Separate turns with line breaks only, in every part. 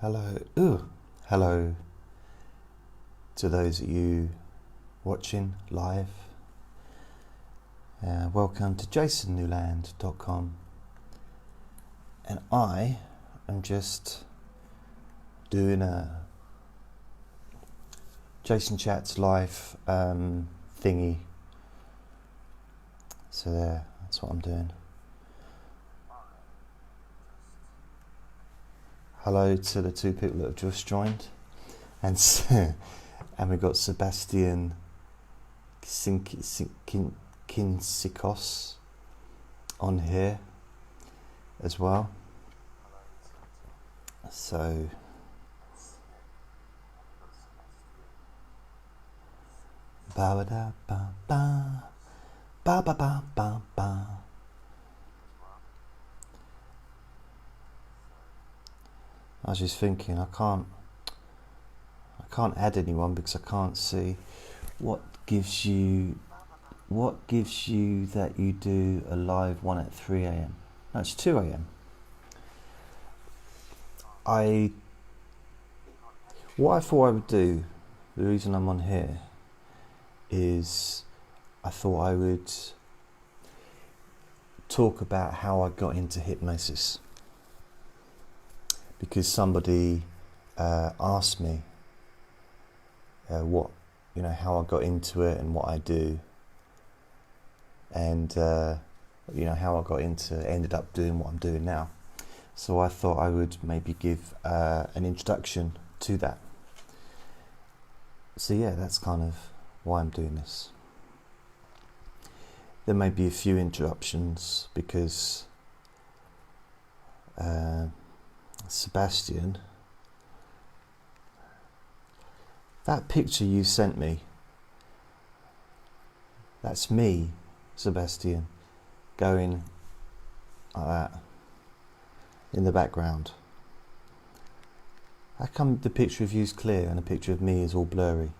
Hello to those of you watching live. Welcome to JasonNewland.com, and I am just doing a JasonChats live thingy. So there, that's what I'm doing. Hello to the two people that have just joined, and we've got Sebastian Kinsikos on here as well. So ba ba ba ba ba ba ba ba ba. I was just thinking, I can't add anyone because I can't see what gives you that you do a live one at 3 a.m. No, it's 2 a.m. What I thought I would do, the reason I'm on here, is I thought I would talk about how I got into hypnosis. Because somebody asked me how I got into it and what I do, and how I ended up doing what I'm doing now. So I thought I would maybe give an introduction to that. So yeah, that's kind of why I'm doing this. There may be a few interruptions because Sebastian, that picture you sent me, that's me, Sebastian, going like that in the background. How come the picture of you is clear and the picture of me is all blurry?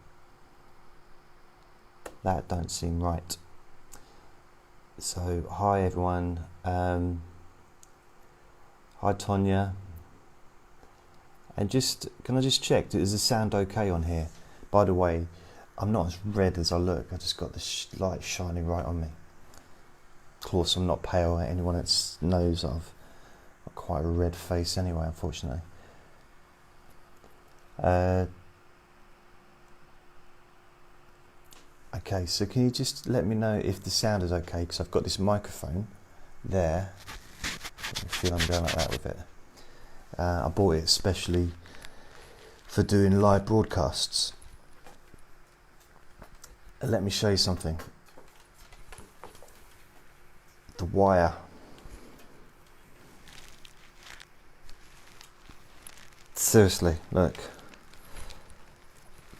That don't seem right. So hi everyone, hi Tonya. And can I just check, is the sound okay on here? By the way, I'm not as red as I look. I just got the light shining right on me. Of course, I'm not pale. Anyone that knows I've got quite a red face anyway, unfortunately. Okay, so can you just let me know if the sound is okay? Because I've got this microphone there. I feel I'm going like that with it. I bought it especially for doing live broadcasts. Let me show you something. The wire. Seriously, look.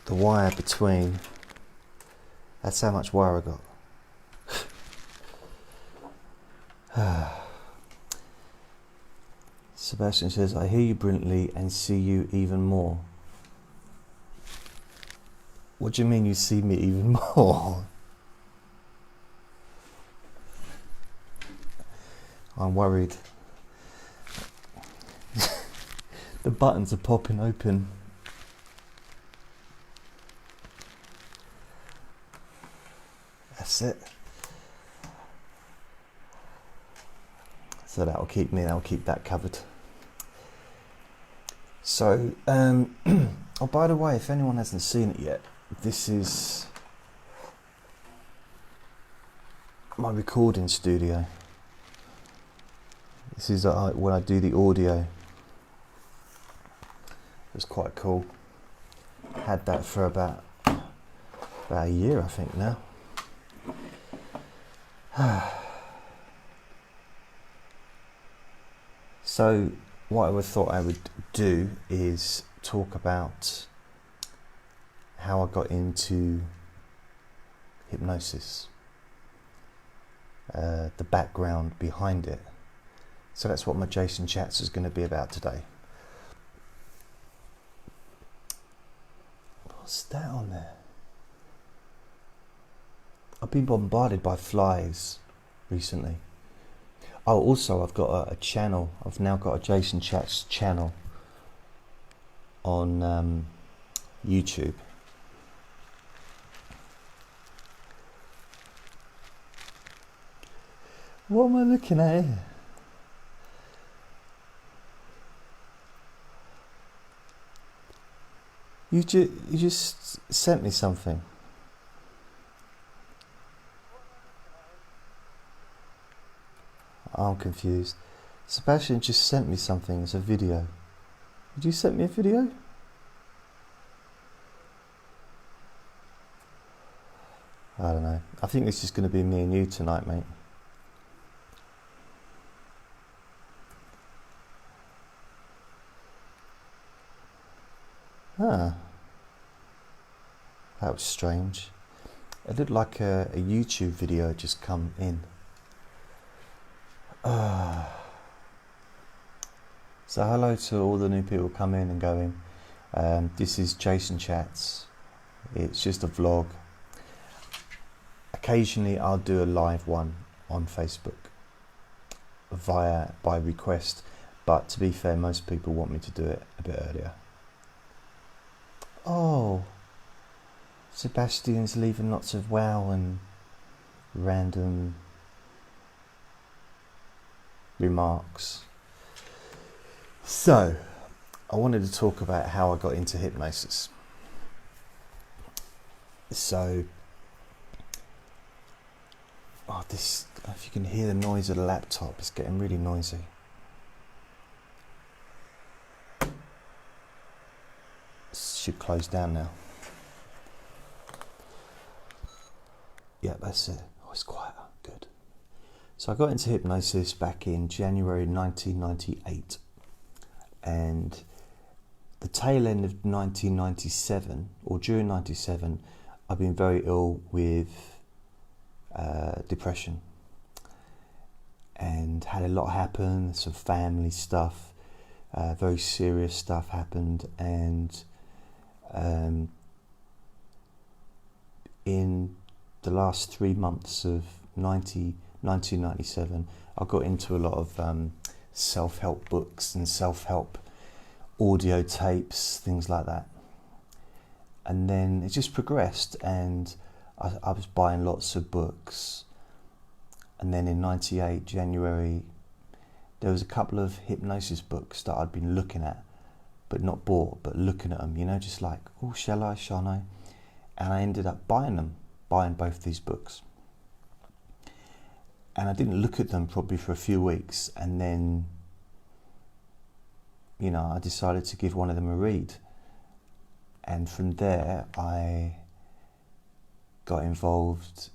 The wire between. That's how much wire I got. Sebastian says, I hear you brilliantly and see you even more. What do you mean you see me even more? I'm worried. The buttons are popping open. That's it. So that'll keep that covered. So, oh, by the way, if anyone hasn't seen it yet, this is my recording studio. This is when I do the audio. It's quite cool. Had that for about a year, I think now. So what I thought I would do is talk about how I got into hypnosis, the background behind it. So that's what my Jason Chats is going to be about today. What's that on there? I've been bombarded by flies recently. Oh, also I've got a channel. I've now got a Jason Chats channel on YouTube. What am I looking at here? You just sent me something. I'm confused. Sebastian just sent me something. It's a video. Did you send me a video? I don't know. I think it's just going to be me and you tonight, mate. Ah, that was strange. It looked like a YouTube video had just come in. So hello to all the new people coming and going. This is JasonChats. It's just a vlog. Occasionally I'll do a live one on Facebook by request, but to be fair, most people want me to do it a bit earlier. Oh, Sebastian's leaving lots of wow and random remarks. So, I wanted to talk about how I got into hypnosis. So, if you can hear the noise of the laptop, it's getting really noisy. It should close down now. Yeah, that's it. Oh, it's quieter. Good. So I got into hypnosis back in January 1998. And the tail end of 1997, or during 97, I've been very ill with depression. And had a lot happen, some family stuff, very serious stuff happened. And in the last 3 months of 1997, I got into a lot of self-help books and self-help audio tapes, things like that. And then it just progressed, and I was buying lots of books. And then in 98, January, there was a couple of hypnosis books that I'd been looking at, but not bought, but looking at them, just like, oh, shan't I? And I ended up buying both these books. And I didn't look at them probably for a few weeks, and then, I decided to give one of them a read. And from there, I got involved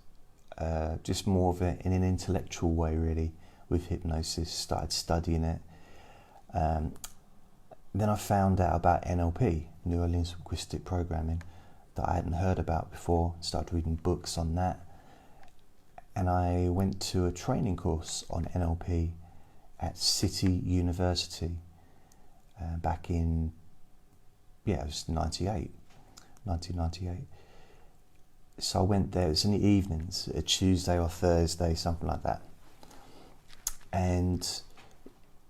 just more of it in an intellectual way, really, with hypnosis, started studying it. Then I found out about NLP, Neuro-Linguistic Programming, that I hadn't heard about before, started reading books on that. And I went to a training course on NLP at City University back in, it was 1998. So I went there, it was in the evenings, a Tuesday or Thursday, something like that. And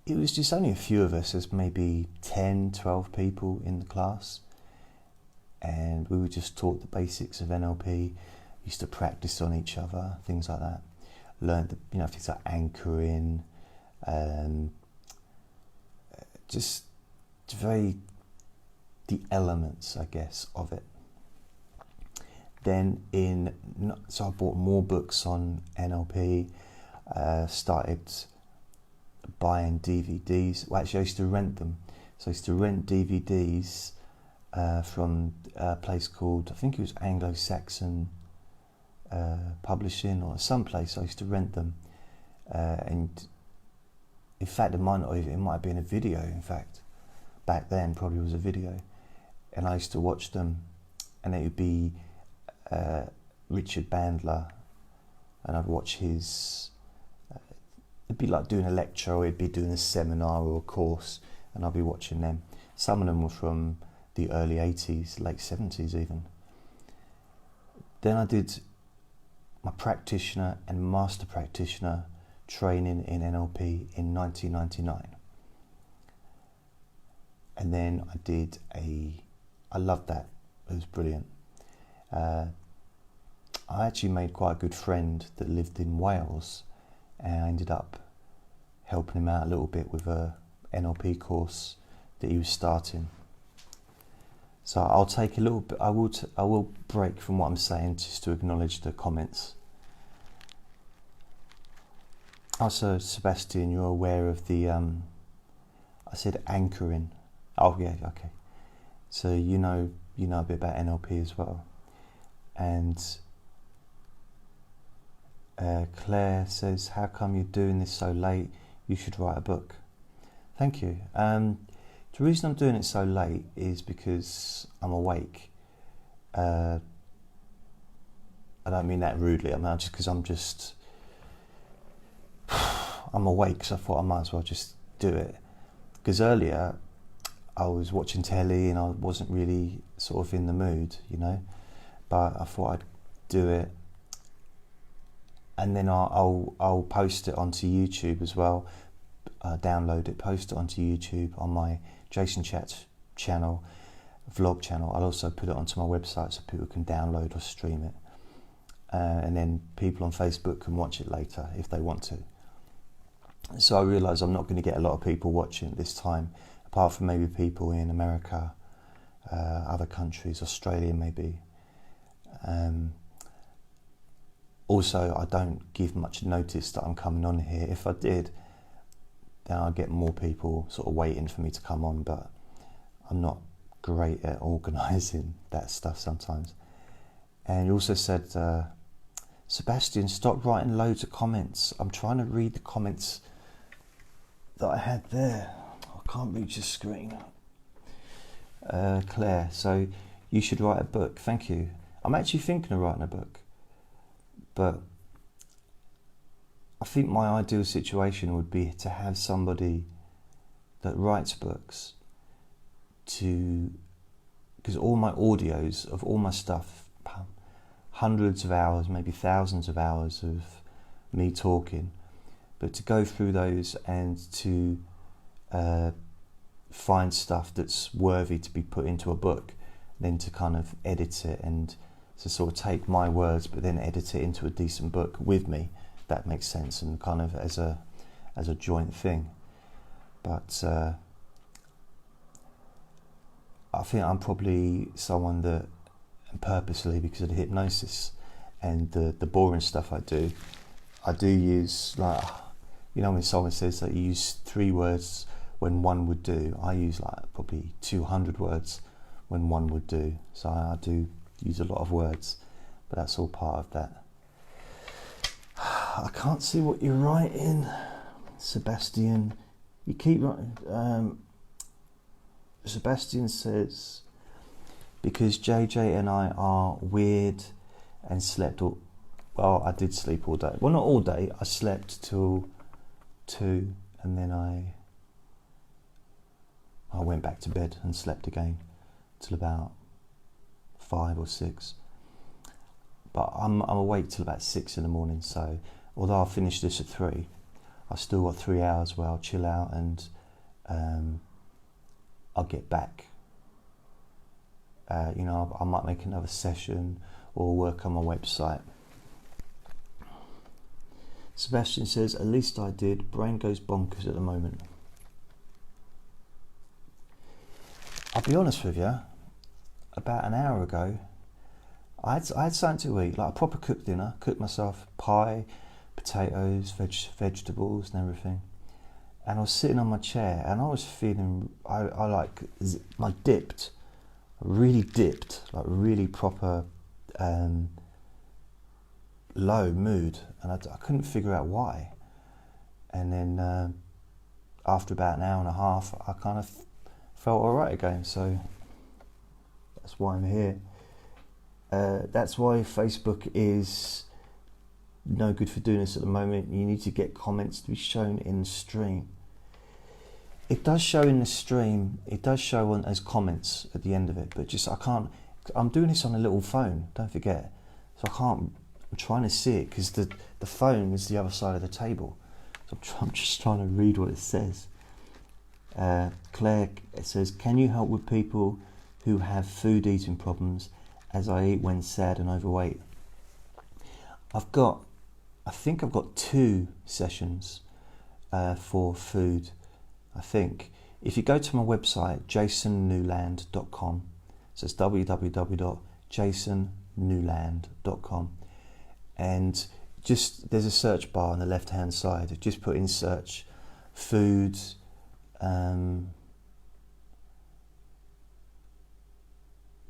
it was just only a few of us, there's maybe 10, 12 people in the class. And we were just taught the basics of NLP, used to practice on each other, things like that. Learned, things like anchoring, just the elements, I guess, of it. Then so I bought more books on NLP, started buying DVDs. Well, actually I used to rent them. So I used to rent DVDs from a place called, I think it was Anglo-Saxon Publishing, or some place. I used to rent them, and in fact it might have been a video. In fact, back then probably was a video, and I used to watch them, and it would be Richard Bandler, and I'd watch his. It'd be like doing a lecture, or it'd be doing a seminar or a course, and I'd be watching them. Some of them were from the early 80s, late 70s even. Then I did my practitioner and master practitioner training in NLP in 1999. And then I loved that. It was brilliant. I actually made quite a good friend that lived in Wales, and I ended up helping him out a little bit with a NLP course that he was starting. So I'll take a little bit, I will break from what I'm saying just to acknowledge the comments. Also, Sebastian, you're aware of the, I said anchoring. Oh yeah, okay. So you know a bit about NLP as well. And Claire says, how come you're doing this so late? You should write a book. Thank you. The reason I'm doing it so late is because I'm awake. I don't mean that rudely. I mean just because I'm awake, so I thought I might as well just do it. Because earlier I was watching telly and I wasn't really sort of in the mood, but I thought I'd do it, and then I'll post it onto YouTube as well. Download it, post it onto YouTube on my JasonChats channel, vlog channel. I'll also put it onto my website so people can download or stream it, and then people on Facebook can watch it later if they want to. So I realise I'm not going to get a lot of people watching this time, apart from maybe people in America, other countries, Australia maybe. Also, I don't give much notice that I'm coming on here. If I did, then I'd get more people sort of waiting for me to come on, but I'm not great at organising that stuff sometimes. And you also said, Sebastian, stop writing loads of comments. I'm trying to read the comments that I had there. I can't reach the screen. Claire, so you should write a book. Thank you. I'm actually thinking of writing a book, but I think my ideal situation would be to have somebody that writes books, because all my audios of all my stuff, hundreds of hours, maybe thousands of hours of me talking, but to go through those and to find stuff that's worthy to be put into a book, then to kind of edit it and to sort of take my words but then edit it into a decent book with me. That makes sense, and kind of as a joint thing. But I think I'm probably someone that, purposely because of the hypnosis and the boring stuff I do use, like, when someone says that you use 3 words when one would do, I use like probably 200 words when one would do. So I do use a lot of words, but that's all part of that. I can't see what you're writing, Sebastian. You keep writing. Sebastian says, because JJ and I are weird and slept all... Well, I did sleep all day. Well, not all day. I slept till 2, and then I went back to bed and slept again till about 5 or 6. But I'm awake till about 6 in the morning, so although I'll finish this at 3, I've still got 3 hours where I'll chill out and I'll get back. I might make another session or work on my website. Sebastian says, at least I did. Brain goes bonkers at the moment. I'll be honest with you, about an hour ago, I had something to eat, like a proper cooked dinner, cooked myself pie, potatoes, vegetables and everything. And I was sitting on my chair and I was feeling, I really dipped, like really proper low mood, and I couldn't figure out why. And then after about an hour and a half, I kind of felt alright again, so that's why I'm here. That's why Facebook is no good for doing this at the moment. You need to get comments to be shown in the stream. It does show in the stream, it does show as comments at the end of it, but just I can't, I'm doing this on a little phone, don't forget, so I'm trying to see it because the phone is the other side of the table, so I'm just trying to read what it says. Claire says, can you help with people who have food eating problems, as I eat when sad and overweight? I think I've got 2 sessions for food. I think if you go to my website, jasonnewland.com, so it's www.jasonnewland.com, and just there's a search bar on the left hand side. Just put in search foods.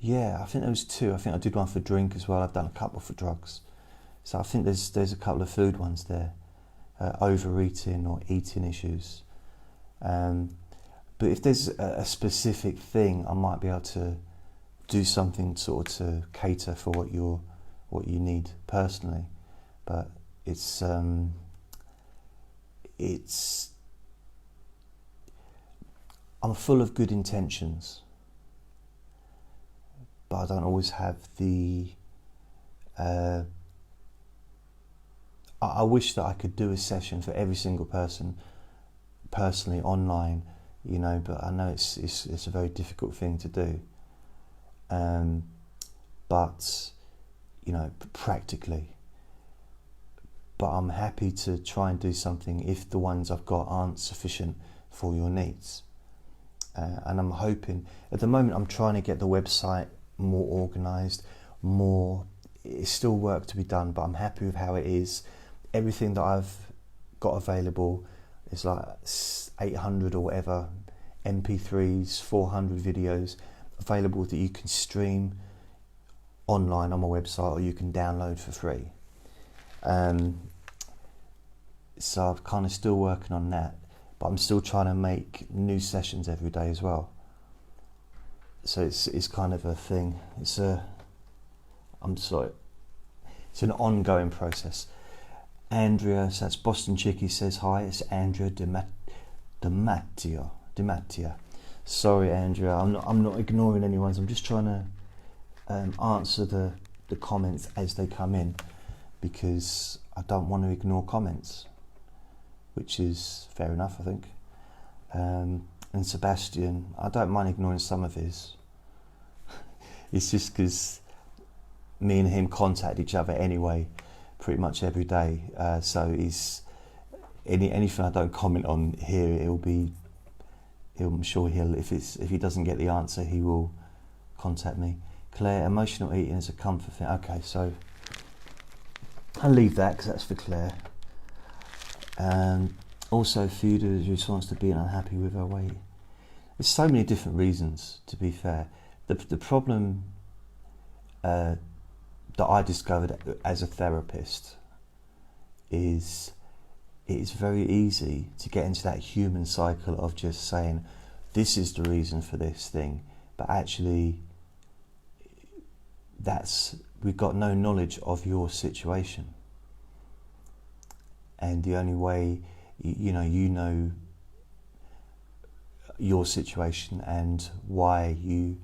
Yeah, I think there was 2. I think I did one for drink as well. I've done a couple for drugs. So I think there's a couple of food ones there. Overeating or eating issues. But if there's a specific thing, I might be able to do something sort of to cater for what you need personally. But it's I'm full of good intentions, but I don't always have the I wish that I could do a session for every single person personally online, but I know it's a very difficult thing to do. But practically. But I'm happy to try and do something if the ones I've got aren't sufficient for your needs. And I'm hoping, at the moment I'm trying to get the website more organised, it's still work to be done, but I'm happy with how it is. Everything that I've got available is like 800 or whatever MP3s, 400 videos available that you can stream online on my website, or you can download for free. So I'm kind of still working on that, but I'm still trying to make new sessions every day as well. So it's kind of a thing. It's an ongoing process. Andrea, so that's Boston Chickie, says hi. It's Andrea Dematia. Sorry, Andrea. I'm not ignoring anyone's. I'm just trying to answer the comments as they come in, because I don't want to ignore comments, which is fair enough, I think. And Sebastian, I don't mind ignoring some of his. It's just because me and him contact each other anyway, pretty much every day. So anything I don't comment on here, I'm sure if he doesn't get the answer, he will contact me. Claire, emotional eating is a comfort thing. Okay, so I'll leave that because that's for Claire. Also, food is a response to being unhappy with her weight. There's so many different reasons, to be fair. The problem that I discovered as a therapist is it's very easy to get into that human cycle of just saying, this is the reason for this thing, but actually we've got no knowledge of your situation. And the only way you know your situation and why you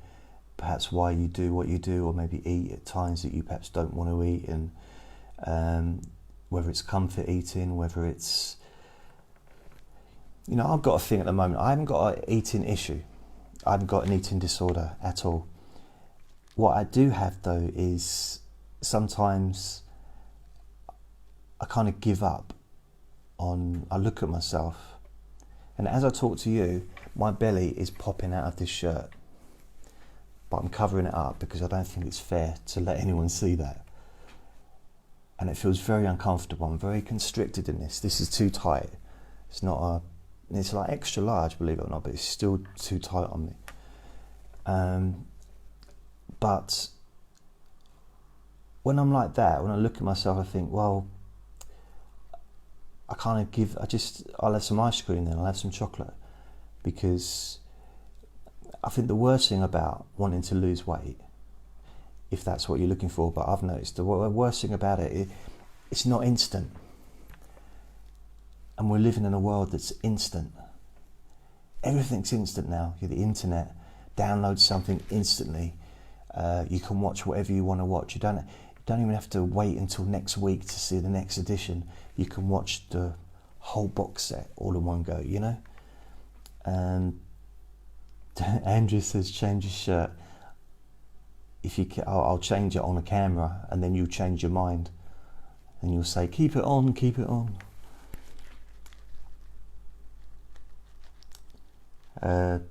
do what you do, or maybe eat at times that you perhaps don't want to eat, and whether it's comfort eating, whether it's I've got a thing at the moment. I haven't got an eating issue. I haven't got an eating disorder at all. What I do have though is sometimes I kind of give up on, I look at myself, and as I talk to you, my belly is popping out of this shirt, but I'm covering it up because I don't think it's fair to let anyone see that. And it feels very uncomfortable. I'm very constricted in this. This is too tight. It's like extra large, believe it or not, but it's still too tight on me. But when I'm like that, when I look at myself, I think, well, I'll have some ice cream then, I'll have some chocolate, because I think the worst thing about wanting to lose weight, if that's what you're looking for, but I've noticed the worst thing about it's not instant. And we're living in a world that's instant. Everything's instant now. The internet, download something instantly. You can watch whatever you want to watch. You don't even have to wait until next week to see the next edition. You can watch the whole box set all in one go, And Andrew says, change your shirt. If you, I'll change it on a camera, and then you'll change your mind, and you'll say, keep it on, keep it on.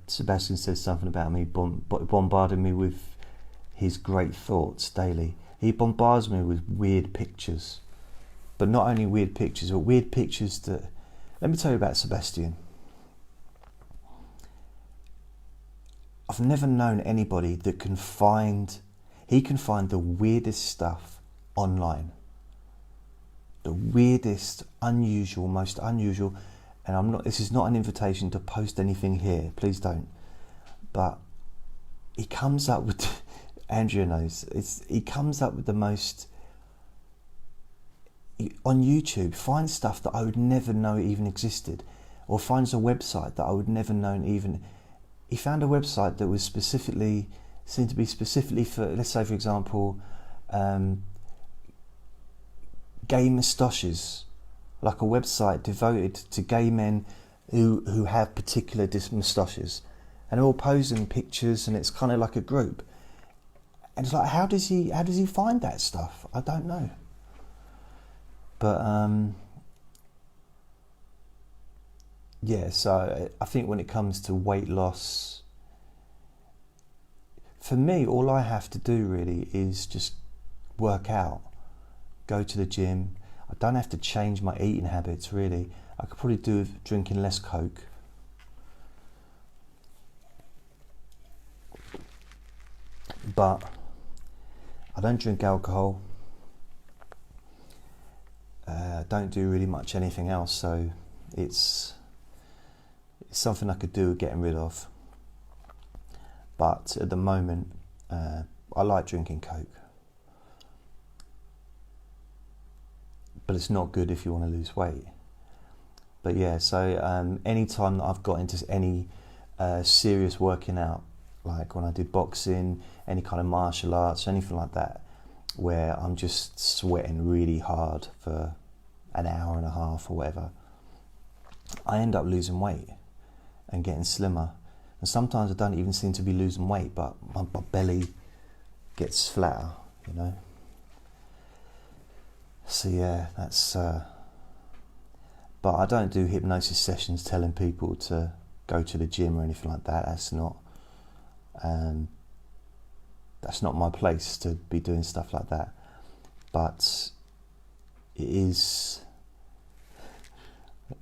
Sebastian says something about me bombarding me with his great thoughts daily. He bombards me with weird pictures, but not only weird pictures, but weird pictures that... Let me tell you about Sebastian. I've never known anybody that can find... He can find the weirdest stuff online. The weirdest, unusual, most unusual... And I'm not. This is not an invitation to post anything here. Please don't. But he comes up with... Andrea knows. He comes up with the most... on YouTube, finds stuff that I would never know even existed, or finds a website that I would never known even... He found a website that was seemed to be specifically for, let's say for example, gay moustaches, like a website devoted to gay men who have particular moustaches, and they're all posing pictures, and it's kind of like a group. And it's like, how does he find that stuff? I don't know. But yeah, so I think when it comes to weight loss, for me, all I have to do really is just work out, go to the gym. I don't have to change my eating habits really. I could probably do with drinking less Coke. But I don't drink alcohol. Don't do really much anything else, so it's something I could do with getting rid of. But at the moment, I like drinking Coke. But it's not good if you want to lose weight. But yeah, so any time that I've got into any serious working out, like when I did boxing, any kind of martial arts, anything like that, where I'm just sweating really hard for an hour and a half or whatever, I end up losing weight and getting slimmer. And sometimes I don't even seem to be losing weight, but my belly gets flatter, you know. So yeah, that's... but I don't do hypnosis sessions telling people to go to the gym or anything like that. That's not my place to be doing stuff like that. But it is,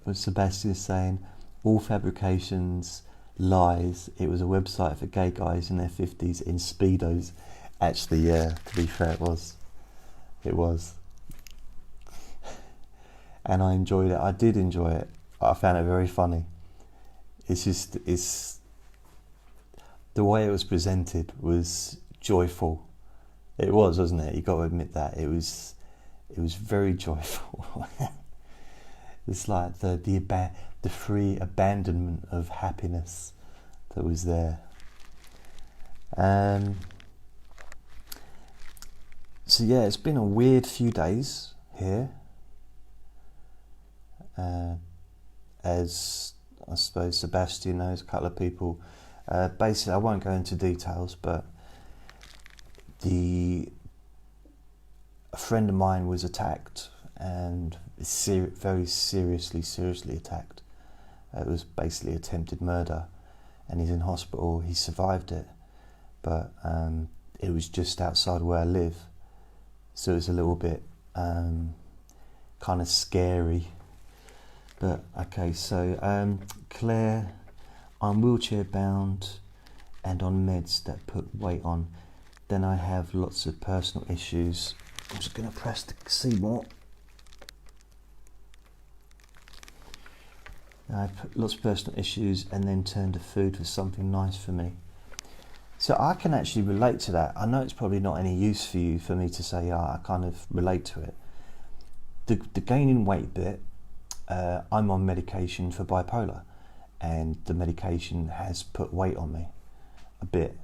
what Sebastian is saying, all fabrications, lies. It was a website for gay guys in their 50s in Speedos. Actually, yeah, to be fair, it was. And I enjoyed it. I did enjoy it. I found it very funny. It's the way it was presented was joyful. It was, wasn't it? You got to admit that it was very joyful. It's like the free abandonment of happiness that was there. So yeah, it's been a weird few days here. As I suppose Sebastian knows, a couple of people. Basically, I won't go into details, but a friend of mine was attacked, and very seriously attacked. It was basically attempted murder, and he's in hospital. He survived it, but it was just outside where I live, so it was a little bit kind of scary. But okay, so Claire, I'm wheelchair bound and on meds that put weight on. Then I have lots of personal issues. I'm just going to press to see more. I put lots of personal issues and then turn to food for something nice for me. So I can actually relate to that. I know it's probably not any use for you for me to say, I kind of relate to it. The gaining weight bit, I'm on medication for bipolar, and the medication has put weight on me a bit.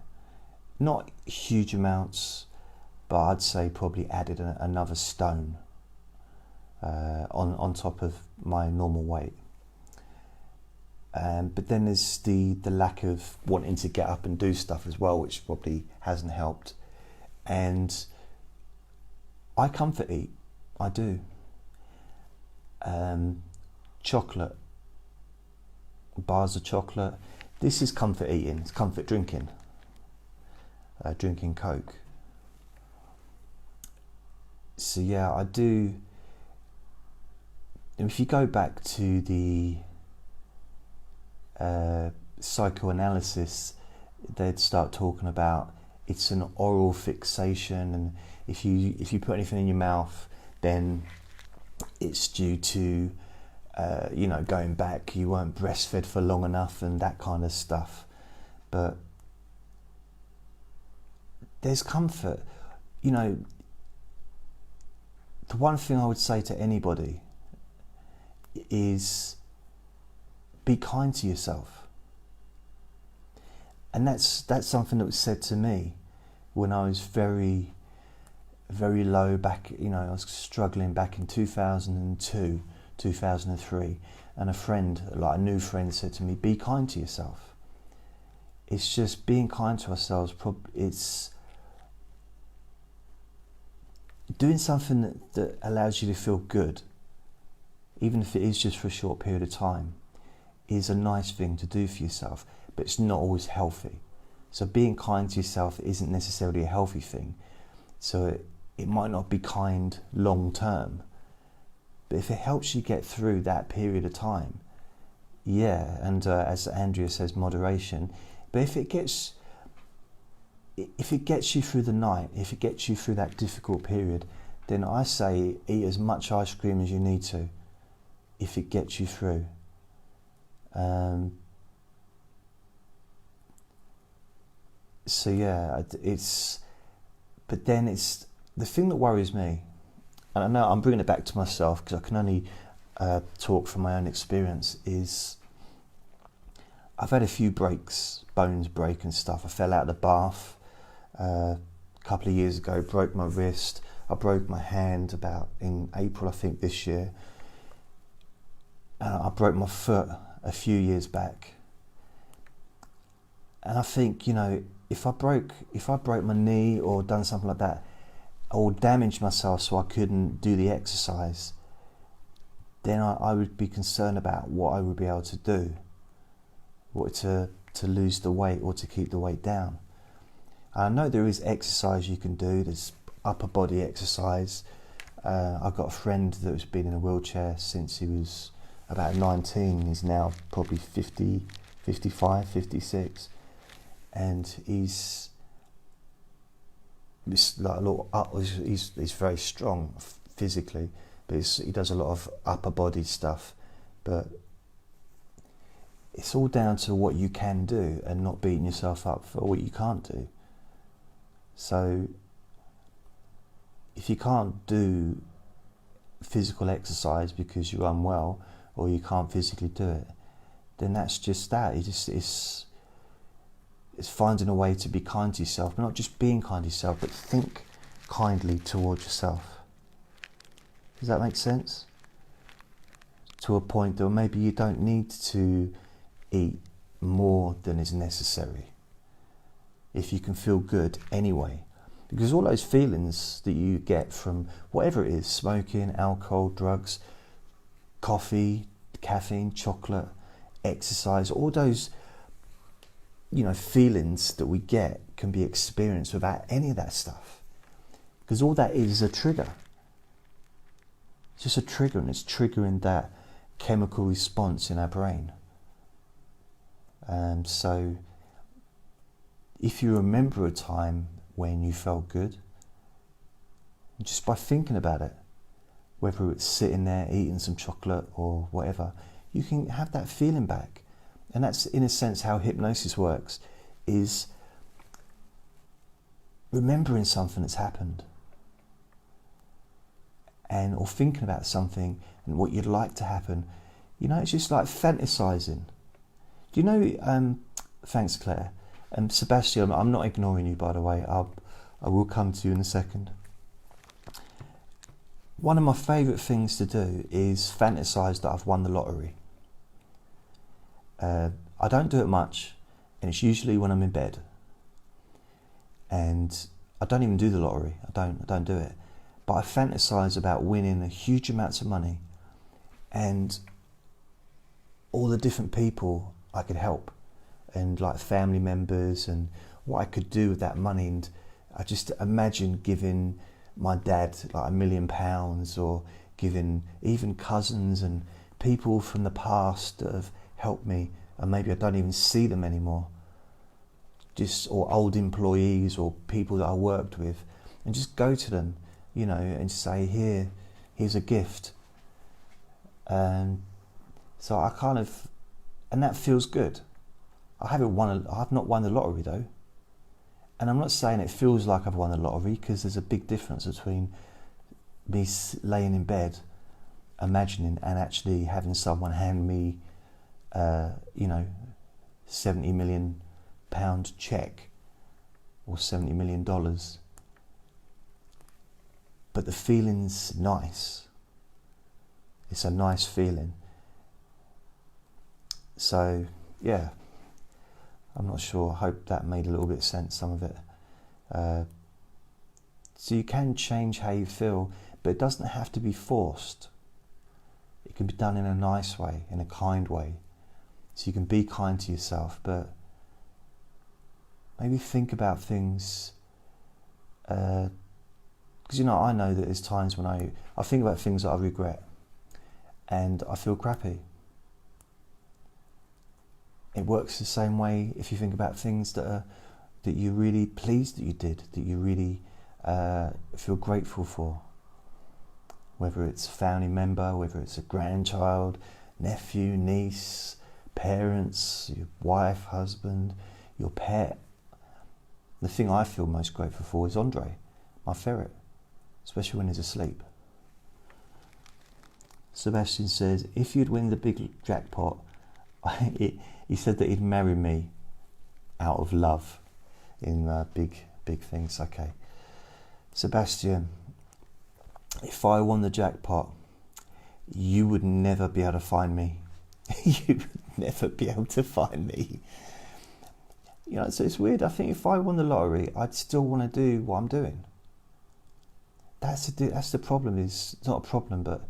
Not huge amounts, but I'd say probably added another stone on top of my normal weight. But then there's the lack of wanting to get up and do stuff as well, which probably hasn't helped. And I comfort eat, I do. Chocolate, bars of chocolate. This is comfort eating, it's comfort drinking. Drinking Coke. So yeah, I do. If you go back to the psychoanalysis, they'd start talking about it's an oral fixation, and if you put anything in your mouth, then it's due to going back, you weren't breastfed for long enough and that kind of stuff. But there's comfort. The one thing I would say to anybody is be kind to yourself. And that's something that was said to me when I was very, very low back, I was struggling back in 2002, 2003, and a new friend said to me, be kind to yourself. It's just being kind to ourselves, it's doing something that allows you to feel good, even if it is just for a short period of time, is a nice thing to do for yourself, but it's not always healthy. So being kind to yourself isn't necessarily a healthy thing. So it might not be kind long term, but if it helps you get through that period of time, yeah, and as Andrea says, moderation. But if it gets you through the night, if it gets you through that difficult period, then I say eat as much ice cream as you need to, if it gets you through. So yeah, but then it's the thing that worries me, and I know I'm bringing it back to myself because I can only talk from my own experience, is I've had a few breaks, bones break and stuff. I fell out of the bath a couple of years ago, broke my wrist. I broke my hand about in April, I think, this year. I broke my foot a few years back. And I think, if I broke my knee or done something like that, or damaged myself so I couldn't do the exercise, then I would be concerned about what I would be able to do, what to lose the weight or to keep the weight down. I know there is exercise you can do. There's upper body exercise. I've got a friend that's been in a wheelchair since he was about 19. He's now probably 50, 55, 56. And he's very strong physically, but he does a lot of upper body stuff. But it's all down to what you can do and not beating yourself up for what you can't do. So if you can't do physical exercise because you're unwell or you can't physically do it, then that's just that. It's finding a way to be kind to yourself, but not just being kind to yourself, but think kindly towards yourself. Does that make sense? To a point that maybe you don't need to eat more than is necessary, if you can feel good anyway. Because all those feelings that you get from whatever it is, smoking, alcohol, drugs, coffee, caffeine, chocolate, exercise, all those feelings that we get can be experienced without any of that stuff. Because all that is a trigger. It's just a trigger, and it's triggering that chemical response in our brain. So if you remember a time when you felt good, just by thinking about it, whether it's sitting there eating some chocolate or whatever, you can have that feeling back. And that's, in a sense, how hypnosis works, is remembering something that's happened, or thinking about something and what you'd like to happen. It's just like fantasizing. Do you know, thanks Claire, and Sebastian, I'm not ignoring you, by the way, I will come to you in a second. One of my favourite things to do is fantasize that I've won the lottery. I don't do it much, and it's usually when I'm in bed. And I don't even do the lottery. I don't do it. But I fantasize about winning a huge amounts of money, and all the different people I could help, and like family members, and what I could do with that money. And I just imagine giving my dad like £1 million, or giving even cousins and people from the past that have helped me, and maybe I don't even see them anymore, or old employees or people that I worked with, and just go to them, and say, here's a gift. And so and that feels good. I've not won the lottery though. And I'm not saying it feels like I've won the lottery, because there's a big difference between me laying in bed, imagining, and actually having someone hand me, £70 million check, or $70 million. But the feeling's nice. It's a nice feeling. So, yeah, I'm not sure. I hope that made a little bit of sense, some of it. So you can change how you feel, but it doesn't have to be forced. It can be done in a nice way, in a kind way. So you can be kind to yourself, but maybe think about things, because I know that there's times when I think about things that I regret, and I feel crappy. It works the same way if you think about things that you're really pleased that you did, that you really feel grateful for. Whether it's a family member, whether it's a grandchild, nephew, niece, parents, your wife, husband, your pet. The thing I feel most grateful for is Andre, my ferret, especially when he's asleep. Sebastian says, if you'd win the big jackpot, he said that he'd marry me out of love in big things. Okay. Sebastian, if I won the jackpot, you would never be able to find me. You would never be able to find me. So it's weird. I think if I won the lottery, I'd still want to do what I'm doing. That's the problem. It's not a problem, but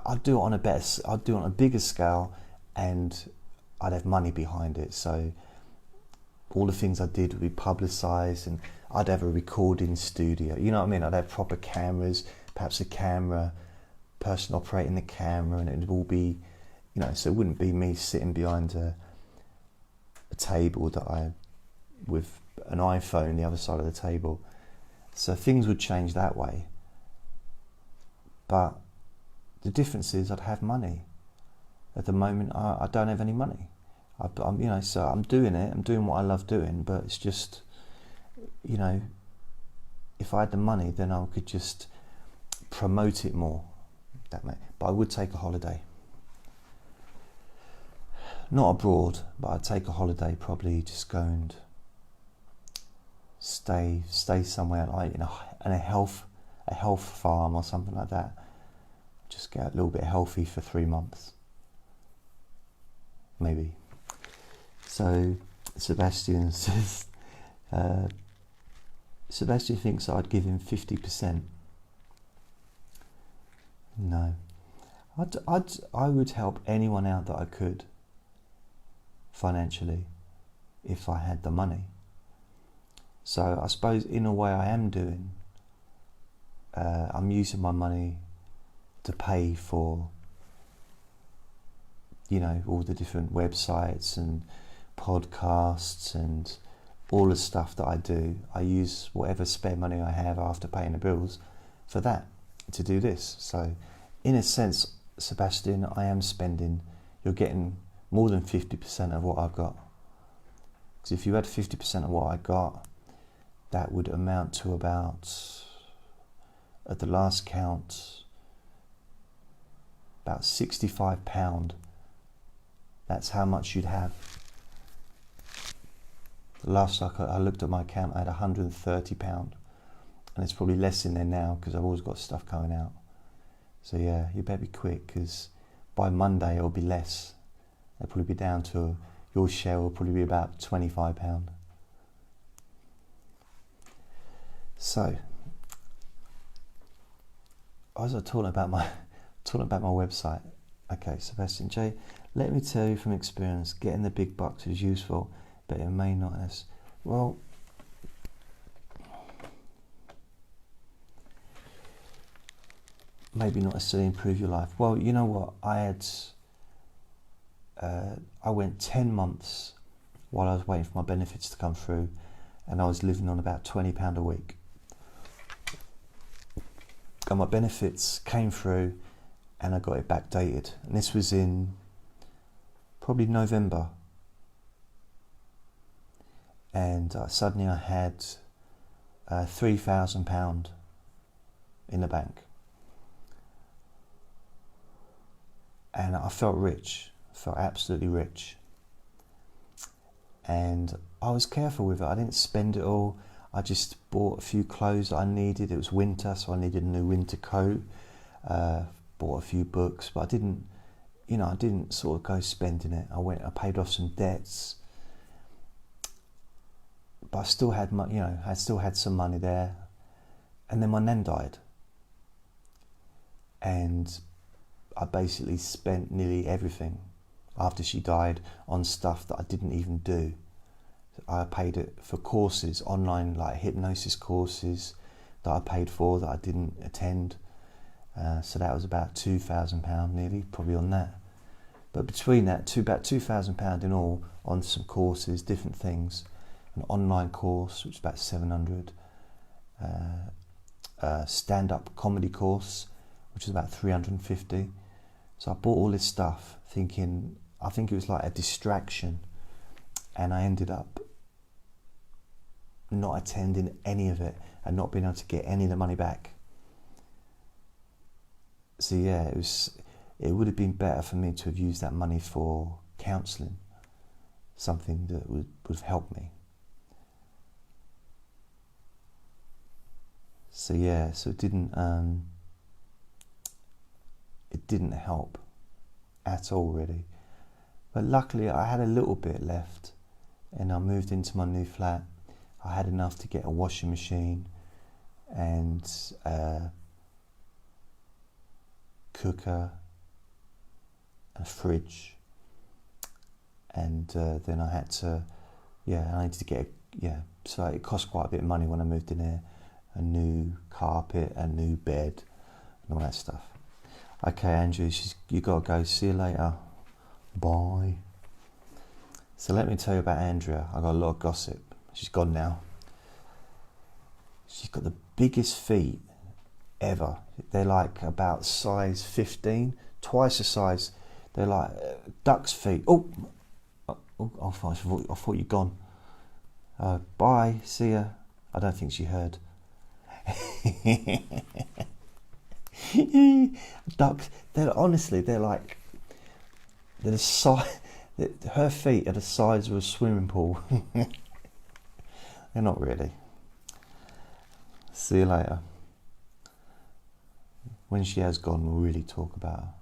I'd do it on a bigger scale, and I'd have money behind it. So all the things I did would be publicised, and I'd have a recording studio. You know what I mean? I'd have proper cameras, perhaps a camera person operating the camera, and it'd all be, so it wouldn't be me sitting behind a table with an iPhone on the other side of the table. So things would change that way. But the difference is I'd have money. At the moment, I don't have any money. So I'm doing it. I'm doing what I love doing. But it's just, if I had the money, then I could just promote it more. But I would take a holiday. Not abroad, but I'd take a holiday. Probably just go and stay somewhere like in a health farm or something like that. Just get a little bit healthy for 3 months, maybe. So Sebastian says, Sebastian thinks I'd give him 50%. No, I would help anyone out that I could financially if I had the money. So I suppose in a way I am doing. I'm using my money to pay for, all the different websites and podcasts and all the stuff that I do. I use whatever spare money I have after paying the bills for that, to do this. So in a sense, Sebastian, I am spending. You're getting more than 50% of what I've got. Because if you had 50% of what I got, that would amount to about, at the last count, about £65. That's how much you'd have. The last I looked at my account, I had £130, and it's probably less in there now because I've always got stuff coming out. So yeah, you better be quick, because by Monday it'll be less. It'll probably be down to, your share will probably be about £25. So, I was talking about my website. Okay, Sebastian J, let me tell you from experience, getting the big bucks is useful, but it may not as well. Maybe not necessarily improve your life. Well, you know what? I went 10 months while I was waiting for my benefits to come through, and I was living on about £20 a week. And my benefits came through, and I got it backdated. And this was in probably November. And suddenly I had £3,000 in the bank. And I felt rich, felt absolutely rich. And I was careful with it. I didn't spend it all. I just bought a few clothes that I needed. It was winter, so I needed a new winter coat. Bought a few books, but I didn't sort of go spending it. I paid off some debts, but I still had some money there. And then my nan died, and I basically spent nearly everything after she died on stuff that I didn't even do. I paid it for courses, online like hypnosis courses that I paid for that I didn't attend. So that was about £2,000 nearly, probably on that. But between that, about £2,000 in all on some courses, different things. An online course, which is about 700. A stand-up comedy course, which is about 350. So I bought all this stuff thinking, I think it was like a distraction, and I ended up not attending any of it and not being able to get any of the money back. So yeah, it would have been better for me to have used that money for counselling, something that would have helped me. So yeah, so it didn't help at all really. But luckily I had a little bit left, and I moved into my new flat. I had enough to get a washing machine and a cooker, a fridge, and then I needed to get so it cost quite a bit of money when I moved in here. A new carpet, a new bed, and all that stuff. Okay, Andrew, you gotta go. See you later. Bye. So let me tell you about Andrea. I got a lot of gossip. She's gone now. She's got the biggest feet ever. They're like about size 15, twice the size. They're like duck's feet. I thought you'd gone. Bye. See ya. I don't think she heard. Ducks. They're like the size. Her feet are the size of a swimming pool. They're not really. See you later. When she has gone, we'll really talk about her.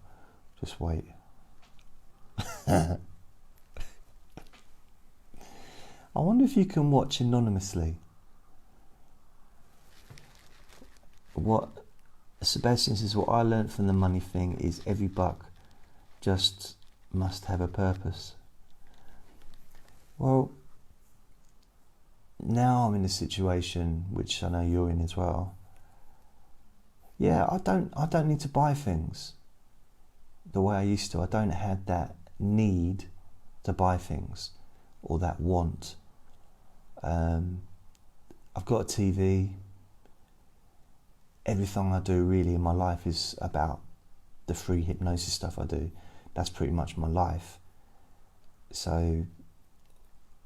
Just wait. I wonder if you can watch anonymously. What Sebastian says, what I learned from the money thing is every buck just must have a purpose. Well, now I'm in a situation which I know you're in as well. Yeah, I don't need to buy things the way I used to. I don't have that need to buy things or that want. I've got a TV. Everything I do really in my life is about the free hypnosis stuff I do. That's pretty much my life. So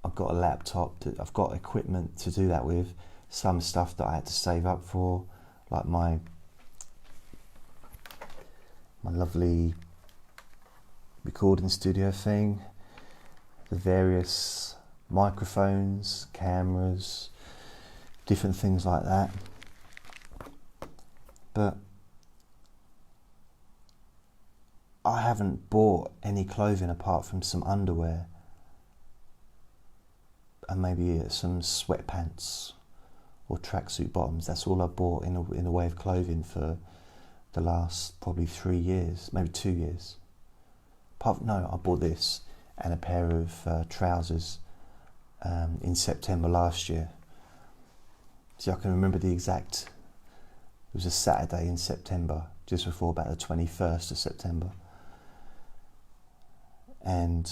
I've got a laptop, I've got equipment to do that with, some stuff that I had to save up for, like my lovely recording studio thing, the various microphones, cameras, different things like that. But I haven't bought any clothing apart from some underwear and maybe some sweatpants or tracksuit bottoms. That's all I bought in the way of clothing for the last probably 3 years, maybe 2 years. No, I bought this and a pair of trousers in September last year. See, I can remember the exact. It was a Saturday in September, just before about the 21st of September. And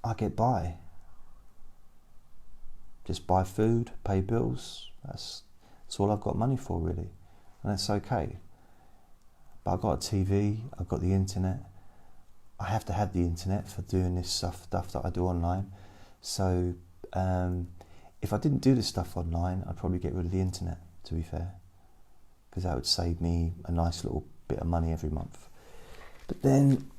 I get by. Just buy food, pay bills. That's all I've got money for, really. And that's okay. But I've got a TV, I've got the internet. I have to have the internet for doing this stuff that I do online. So if I didn't do this stuff online, I'd probably get rid of the internet, to be fair. Because that would save me a nice little bit of money every month. But then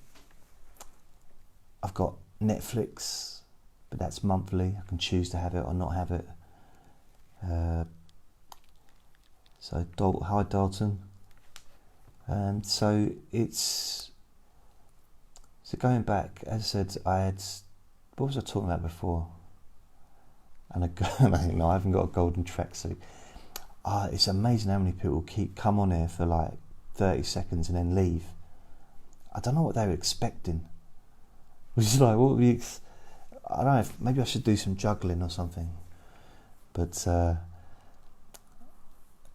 I've got Netflix, but that's monthly. I can choose to have it or not have it. So hi Dalton. So going back, as I said, what was I talking about before? And I haven't got a golden tracksuit. It's amazing how many people come on here for like 30 seconds and then leave. I don't know what they were expecting. Which is like, what were you? I don't know. Maybe I should do some juggling or something. But no,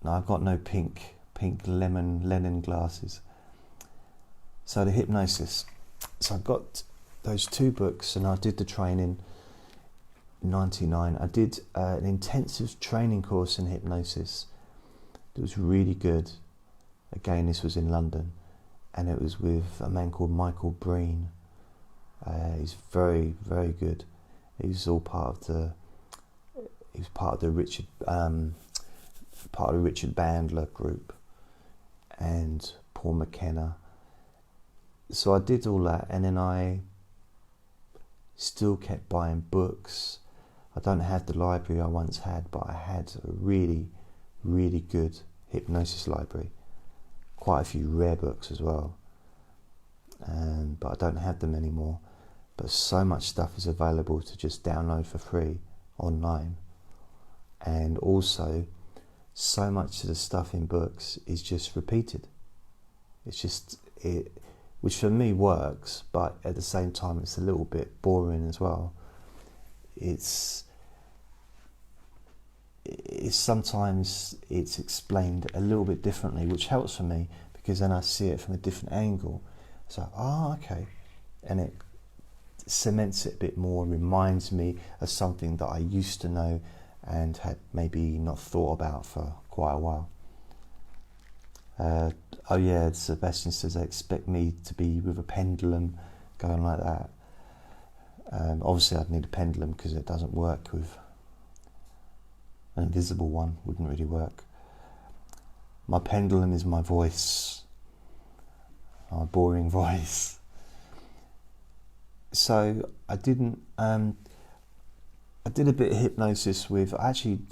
I've got no pink Lennon glasses. So the hypnosis. So I got those 2 books, and I did the training. 99. I did an intensive training course in hypnosis. It was really good. Again, this was in London, and it was with a man called Michael Breen. He's very, very good. He's all part of the Richard Bandler group, and Paul McKenna. So I did all that, and then I still kept buying books. I don't have the library I once had, but I had a really, really good hypnosis library. Quite a few rare books as well. But I don't have them anymore. But so much stuff is available to just download for free online. And also, so much of the stuff in books is just repeated. It's just which for me works, but at the same time it's a little bit boring as well. It's sometimes it's explained a little bit differently, which helps for me because then I see it from a different angle. It's like, okay, and it cements it a bit more, reminds me of something that I used to know and had maybe not thought about for quite a while. Sebastian says they expect me to be with a pendulum going like that. Obviously I'd need a pendulum because it doesn't work with an invisible one, wouldn't really work. My pendulum is my voice, my boring voice. So I did a bit of hypnosis with, I don't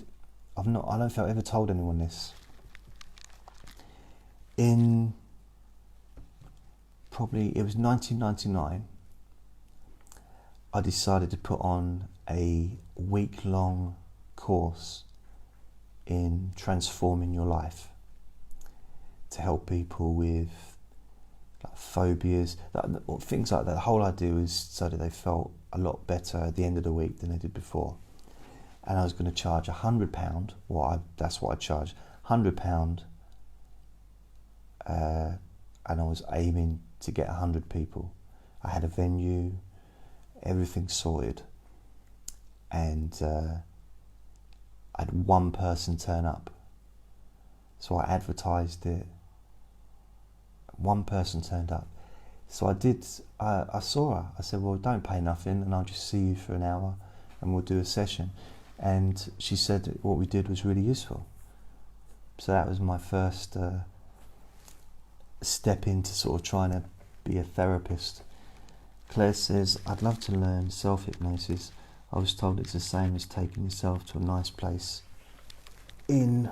think I've ever told anyone this. It was 1999, I decided to put on a week-long course in transforming your life to help people with phobias, things like that. The whole idea was so that they felt a lot better at the end of the week than they did before. And I was going to charge £100. That's what I charged, £100. And I was aiming to get 100 people. I had a venue, everything sorted, and I had one person turn up. So I advertised it. One person turned up. So I saw her. I said, well, don't pay nothing and I'll just see you for an hour and we'll do a session. And she said that what we did was really useful. So that was my first step into sort of trying to be a therapist. Claire says, I'd love to learn self-hypnosis. I was told it's the same as taking yourself to a nice place in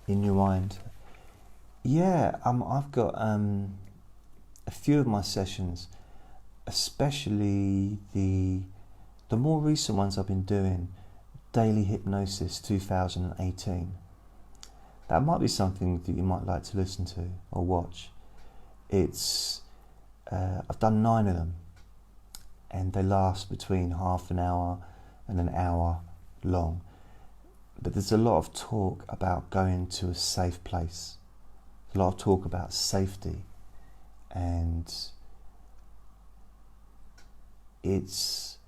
your mind. Yeah, I've got a few of my sessions, especially the more recent ones I've been doing, Daily Hypnosis 2018. That might be something that you might like to listen to or watch. It's I've done 9 of them, and they last between half an hour and an hour long. But there's a lot of talk about going to a safe place. A lot of talk about safety, and it's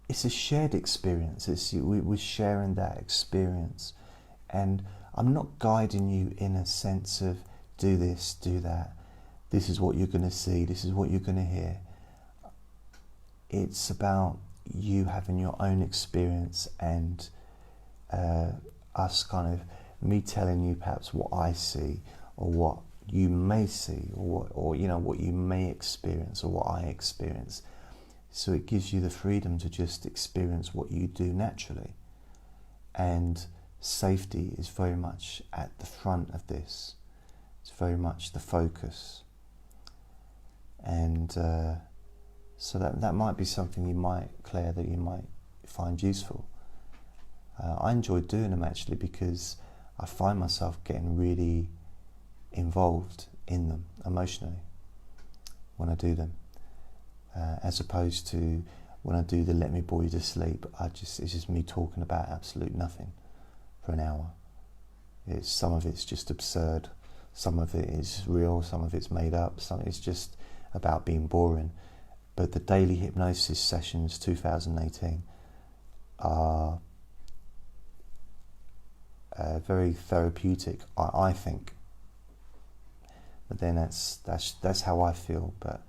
a shared experience. We're sharing that experience, and I'm not guiding you in a sense of do this, do that. This is what you're going to see. This is what you're going to hear. It's about you having your own experience, and us kind of me telling you perhaps what I see, or what you may see, or what you may experience, or what I experience. So it gives you the freedom to just experience what you do naturally. And safety is very much at the front of this. It's very much the focus. And so that might be something you might, Claire, that you might find useful. I enjoy doing them actually, because I find myself getting really involved in them emotionally when I do them. As opposed to when I do the Let Me Bore You to Sleep, it's just me talking about absolute nothing for an hour. Some of it's just absurd, some of it is real, some of it's made up, some it's just about being boring. But the Daily Hypnosis Sessions 2018 are very therapeutic, I think. But then that's how I feel. But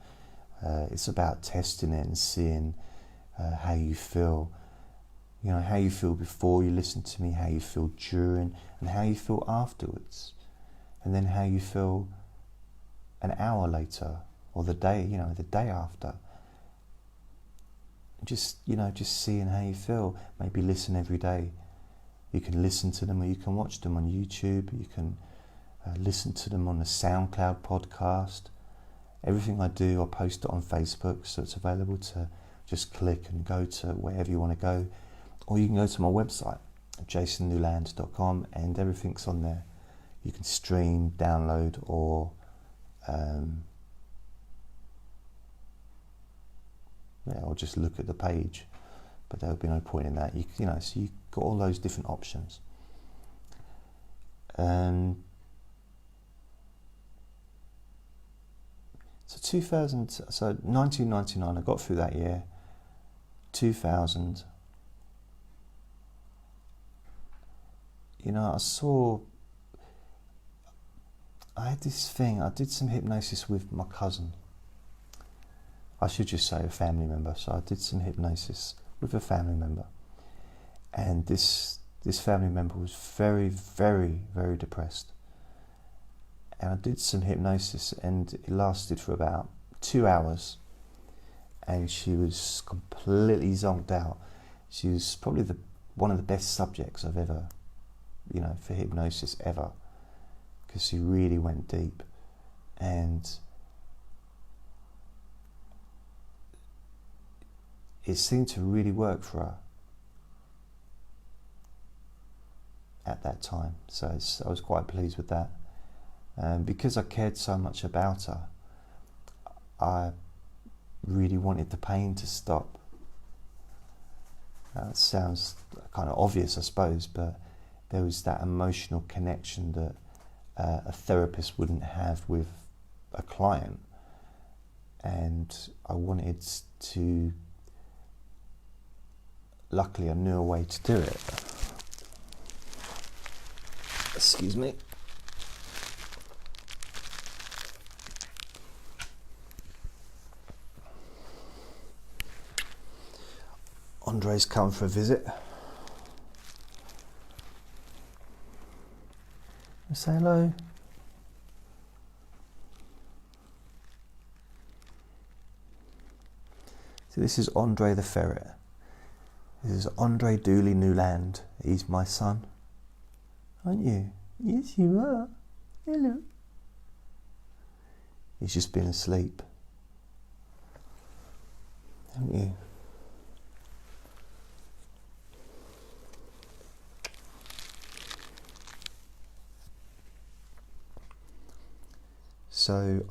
it's about testing it and seeing how you feel. You know, how you feel before you listen to me, how you feel during, and how you feel afterwards, and then how you feel an hour later, or the day after. Just seeing how you feel. Maybe listen every day. You can listen to them, or you can watch them on YouTube. You can listen to them on the SoundCloud podcast. Everything I do, I post it on Facebook, so it's available to just click and go to wherever you want to go. Or you can go to my website, jasonnewland.com, and everything's on there. You can stream, download, or or just look at the page. But there would be no point in that. So you've got all those different options. So 1999, I got through that year. 2000, I had this thing. I did some hypnosis with my cousin. I should just say a family member. So I did some hypnosis with a family member, and this family member was very, very, very depressed. And I did some hypnosis, and it lasted for about 2 hours, and she was completely zonked out. She was probably one of the best subjects I've ever, for hypnosis ever, because she really went deep, and it seemed to really work for her at that time. So I was quite pleased with that. Because I cared so much about her, I really wanted the pain to stop. It sounds kind of obvious, I suppose, but there was that emotional connection that a therapist wouldn't have with a client, and I wanted to. Luckily, I knew a way to do it. Excuse me. Andre's come for a visit. Say hello. So this is Andre the ferret. This is Andre Dooley Newland. He's my son. aren't you? Yes, you are. Hello. He's just been asleep, haven't you? So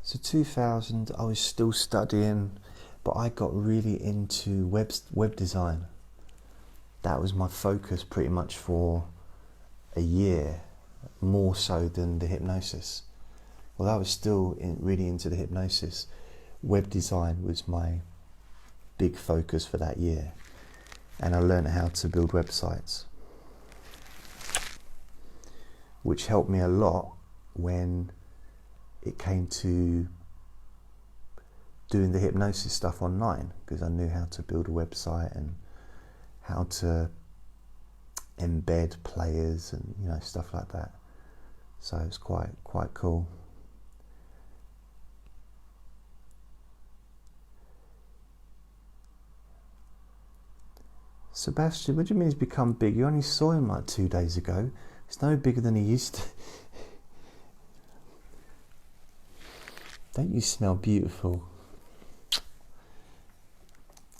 so 2000, I was still studying, but I got really into web design. That was my focus pretty much for a year, more so than the hypnosis. Well, I was still really into the hypnosis. Web design was my big focus for that year, and I learned how to build websites, which helped me a lot when it came to doing the hypnosis stuff online, because I knew how to build a website and how to embed players and stuff like that. So it's quite cool. Sebastian, what do you mean he's become big? You only saw him like 2 days ago. He's no bigger than he used to. Don't you smell beautiful?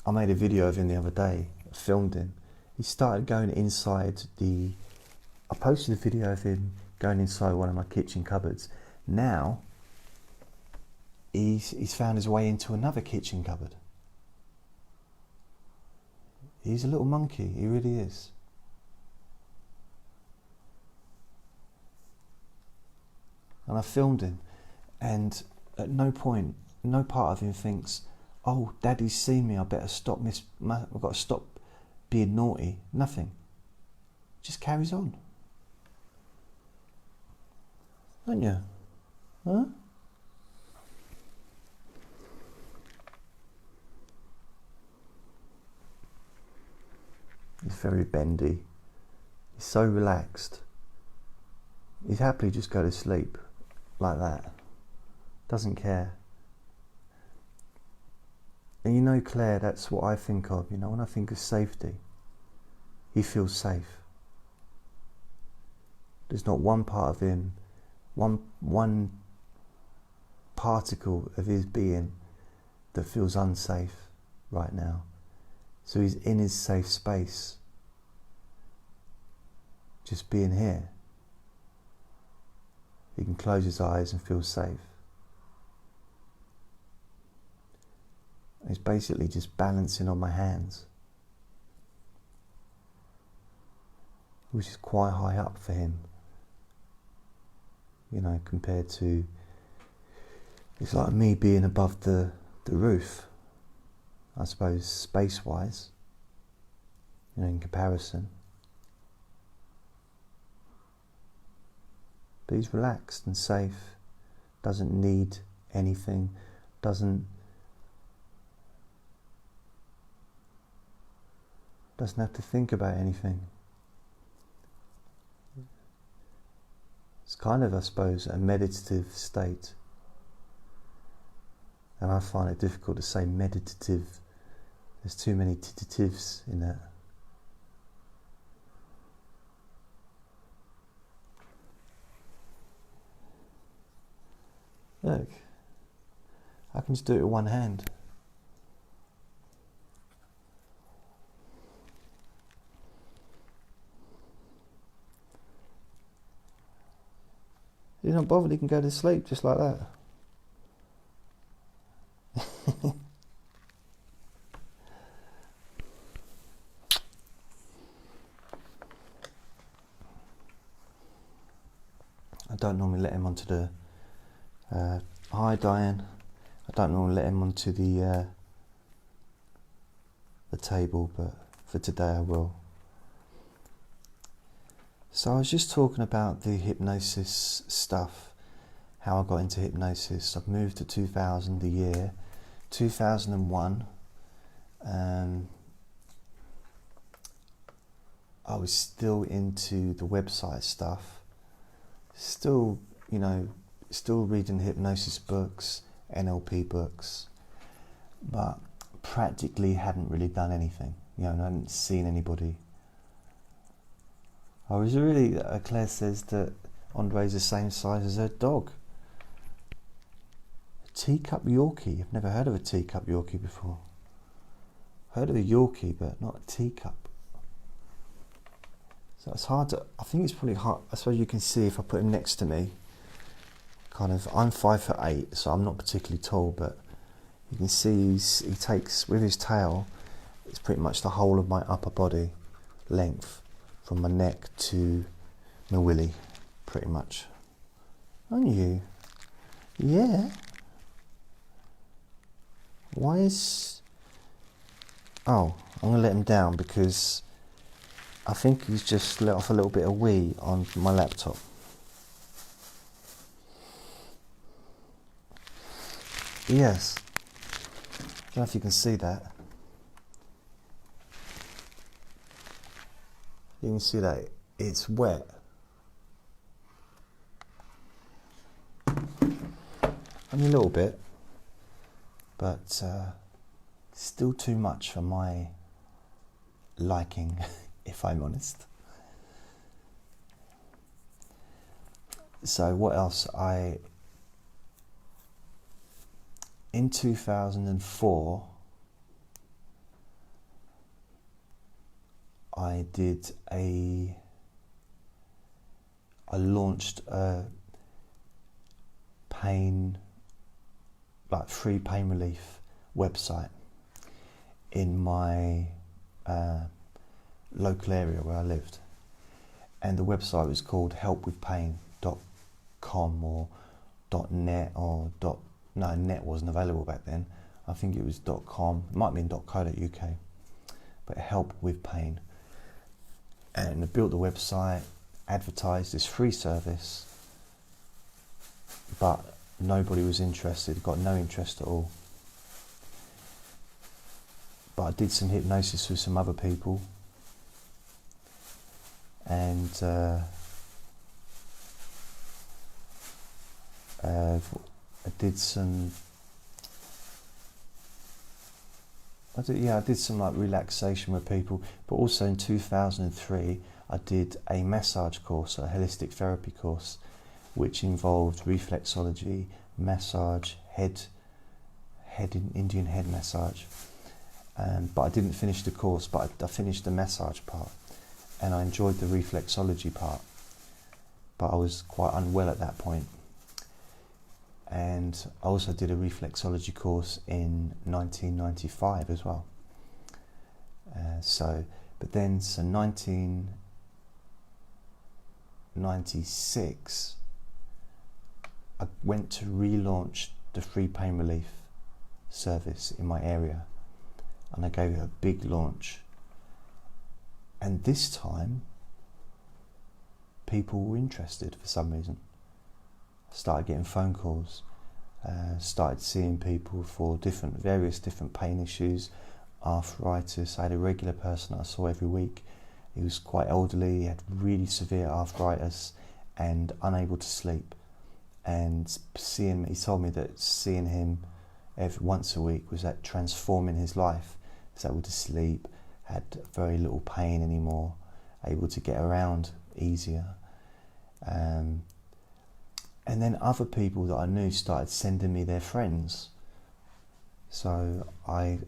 I made a video of him the other day. I filmed him. He started going inside I posted a video of him going inside one of my kitchen cupboards. Now he's found his way into another kitchen cupboard. He's a little monkey, he really is. And I filmed him, and at no point, no part of him thinks, oh, Daddy's seen me, I better stop I've got to stop being naughty. Nothing. Just carries on. Don't you? Huh? He's very bendy. He's so relaxed. He'd happily just go to sleep like that. Doesn't care. And Claire, that's what I think of, when I think of safety. He feels safe. There's not one part of him, one particle of his being that feels unsafe right now. So he's in his safe space, just being here. He can close his eyes and feel safe. He's basically just balancing on my hands, which is quite high up for him, compared to, it's like me being above the roof, I suppose, space-wise, in comparison. But he's relaxed and safe, doesn't need anything, doesn't have to think about anything. It's kind of, I suppose, a meditative state. And I find it difficult to say meditative. There's too many titatives in that. Look, I can just do it with one hand. He's not bothered, he can go to sleep just like that. I don't normally let him onto the hi Diane. I don't normally let him onto the table, but for today I will. So I was just talking about the hypnosis stuff, how I got into hypnosis. I've moved to 2000 the year, 2001. I was still into the website stuff, still reading hypnosis books, NLP books, but practically hadn't really done anything, you know, and I hadn't seen anybody. I was really, Claire says that Andre's the same size as her dog. A teacup Yorkie. I've never heard of a teacup Yorkie before. Heard of a Yorkie, but not a teacup. So it's hard to, I think it's probably hard, I suppose you can see if I put him next to me, kind of, I'm 5'8", so I'm not particularly tall, but you can see he takes, with his tail, it's pretty much the whole of my upper body length, from my neck to my willy, pretty much. Aren't you? Yeah. Why is... Oh, I'm going to let him down because I think he's just let off a little bit of wee on my laptop. Yes. I don't know if you can see that. You can see that it's wet. Only a little bit, but still too much for my liking, if I'm honest. So what else? In 2004, I launched a free pain relief website in my local area where I lived, and the website was called helpwithpain.com or .net or no, net wasn't available back then. I think it was .com, it might have been .co.uk, but Help With Pain. And I built the website, advertised this free service, but nobody was interested, got no interest at all. But I did some hypnosis with some other people, and I did some like relaxation with people, but also in 2003 I did a massage course, a holistic therapy course, which involved reflexology, massage, Indian head massage. But I didn't finish the course, but I finished the massage part, and I enjoyed the reflexology part, but I was quite unwell at that point. And I also did a reflexology course in 1995 as well. So 1996, I went to relaunch the free pain relief service in my area, and I gave it a big launch. And this time, people were interested for some reason. Started getting phone calls, started seeing people for various different pain issues, arthritis. I had a regular person that I saw every week. He was quite elderly, he had really severe arthritis and unable to sleep. And he told me that seeing him once a week was that transforming his life. He was able to sleep, had very little pain anymore, able to get around easier. And then other people that I knew started sending me their friends. So my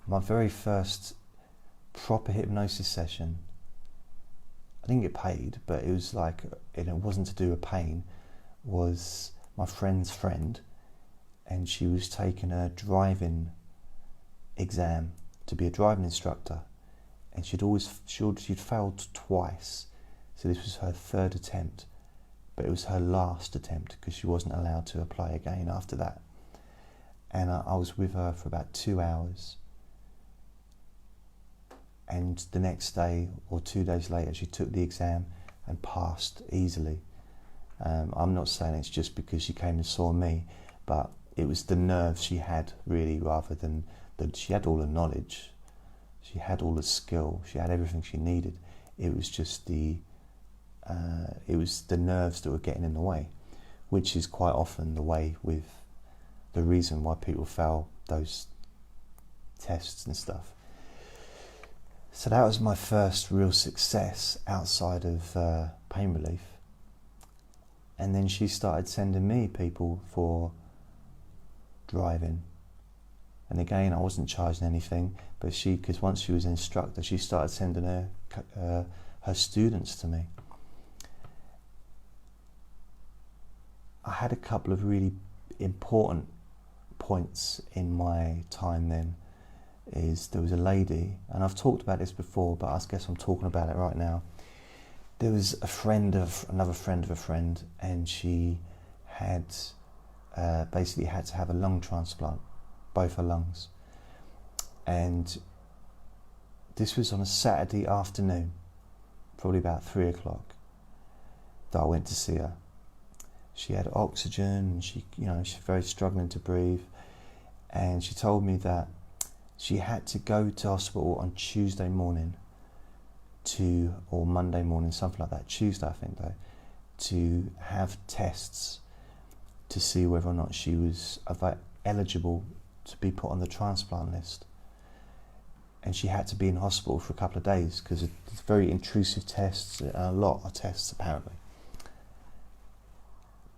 very first proper hypnosis session, I didn't get paid, but it was like, it wasn't to do with pain, was my friend's friend, and she was taking a driving exam to be a driving instructor, and she'd failed twice, so this was her third attempt. But it was her last attempt because she wasn't allowed to apply again after that. And I was with her for about 2 hours. And the next day or 2 days later, she took the exam and passed easily. I'm not saying it's just because she came and saw me, but it was the nerve she had really, rather than that. She had all the knowledge, she had all the skill, she had everything she needed. It was just the nerves that were getting in the way, which is quite often the way with the reason why people fail those tests and stuff. So that was my first real success outside of pain relief. And then she started sending me people for driving. And again, I wasn't charging anything, but because once she was an instructor, she started sending her students to me. I had a couple of really important points in my time then. There was a lady, and I've talked about this before, but I guess I'm talking about it right now. There was a friend of another friend of a friend, and she had basically had to have a lung transplant, both her lungs. And this was on a Saturday afternoon, probably about 3 o'clock, that I went to see her. She had oxygen, and she's very struggling to breathe. And she told me that she had to go to hospital on Tuesday morning or Monday morning, something like that, Tuesday I think though, to have tests to see whether or not she was eligible to be put on the transplant list. And she had to be in hospital for a couple of days because it's very intrusive tests, a lot of tests apparently.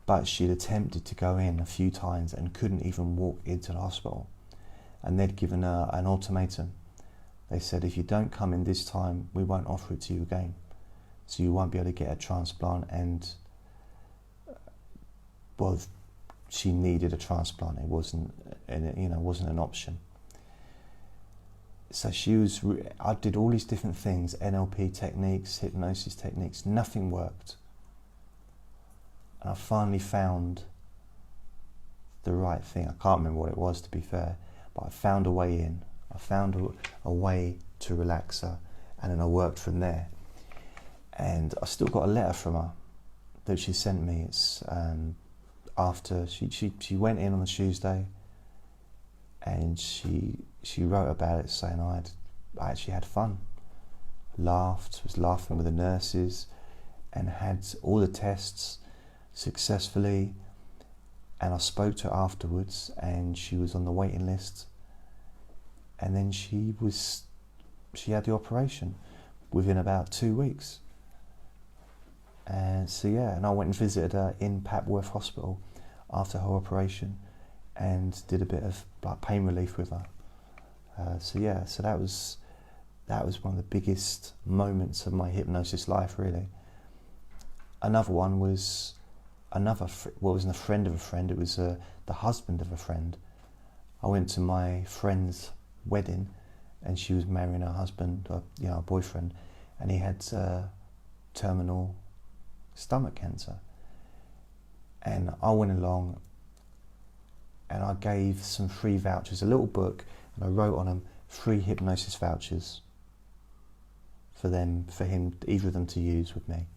But she'd attempted to go in a few times and couldn't even walk into the hospital. And they'd given her an ultimatum. They said, if you don't come in this time, we won't offer it to you again. So you won't be able to get a transplant. And, well, she needed a transplant. It wasn't an option. So I did all these different things, NLP techniques, hypnosis techniques, nothing worked. And I finally found the right thing. I can't remember what it was, to be fair, but I found a way in. I found a way to relax her, and then I worked from there. And I still got a letter from her that she sent me. It's after she went in on a Tuesday, and she wrote about it, saying I actually had fun, was laughing with the nurses, and had all the tests successfully. And I spoke to her afterwards, and she was on the waiting list. And then she had the operation within about 2 weeks. And so and I went and visited her in Papworth Hospital after her operation, and did a bit of pain relief with her. So that was one of the biggest moments of my hypnosis life, really. Another one was it wasn't a friend of a friend, it was the husband of a friend. I went to my friend's wedding, and she was marrying her husband, her boyfriend, and he had terminal stomach cancer. And I went along, and I gave some free vouchers, a little book, and I wrote on them 3 hypnosis vouchers for him, either of them to use with me.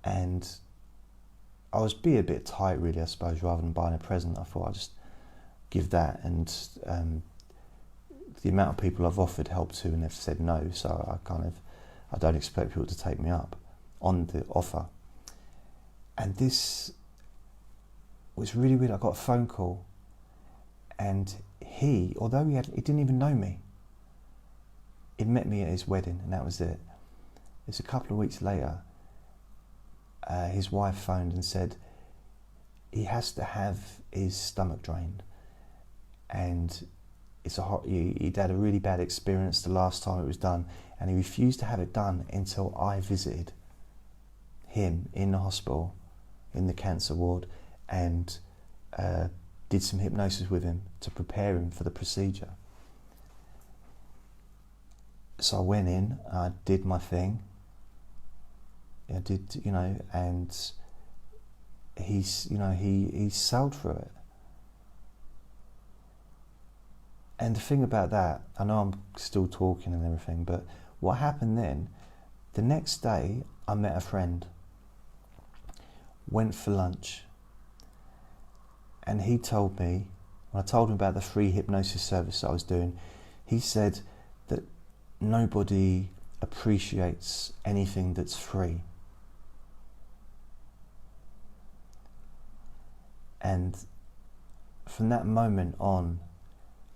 And I was being a bit tight, really, I suppose, rather than buying a present. I thought I'd just give that, and the amount of people I've offered help to, and they've said no, so I don't expect people to take me up on the offer. And this was really weird. I got a phone call, and although he didn't even know me, he'd met me at his wedding, and that was it. It's a couple of weeks later, his wife phoned and said he has to have his stomach drained, and he'd had a really bad experience the last time it was done, and he refused to have it done until I visited him in the hospital, in the cancer ward, and did some hypnosis with him to prepare him for the procedure. So I went in, I did my thing, and he sailed through it. And the thing about that, I know I'm still talking and everything, but what happened then, the next day I met a friend, went for lunch, and he told me, when I told him about the free hypnosis service that I was doing, he said that nobody appreciates anything that's free. And from that moment on,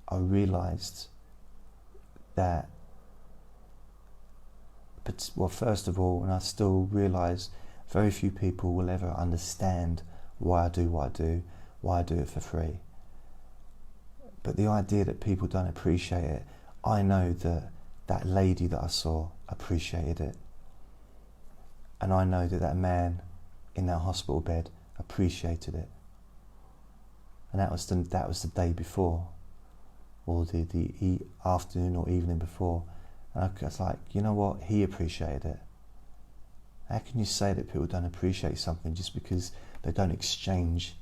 I realised that, well, first of all, and I still realise very few people will ever understand why I do what I do, why I do it for free. But the idea that people don't appreciate it, I know that that lady that I saw appreciated it. And I know that that man in that hospital bed appreciated it. And that was the day before, or the afternoon or evening before. And I was like, you know what? He appreciated it. How can you say that people don't appreciate something just because they don't exchange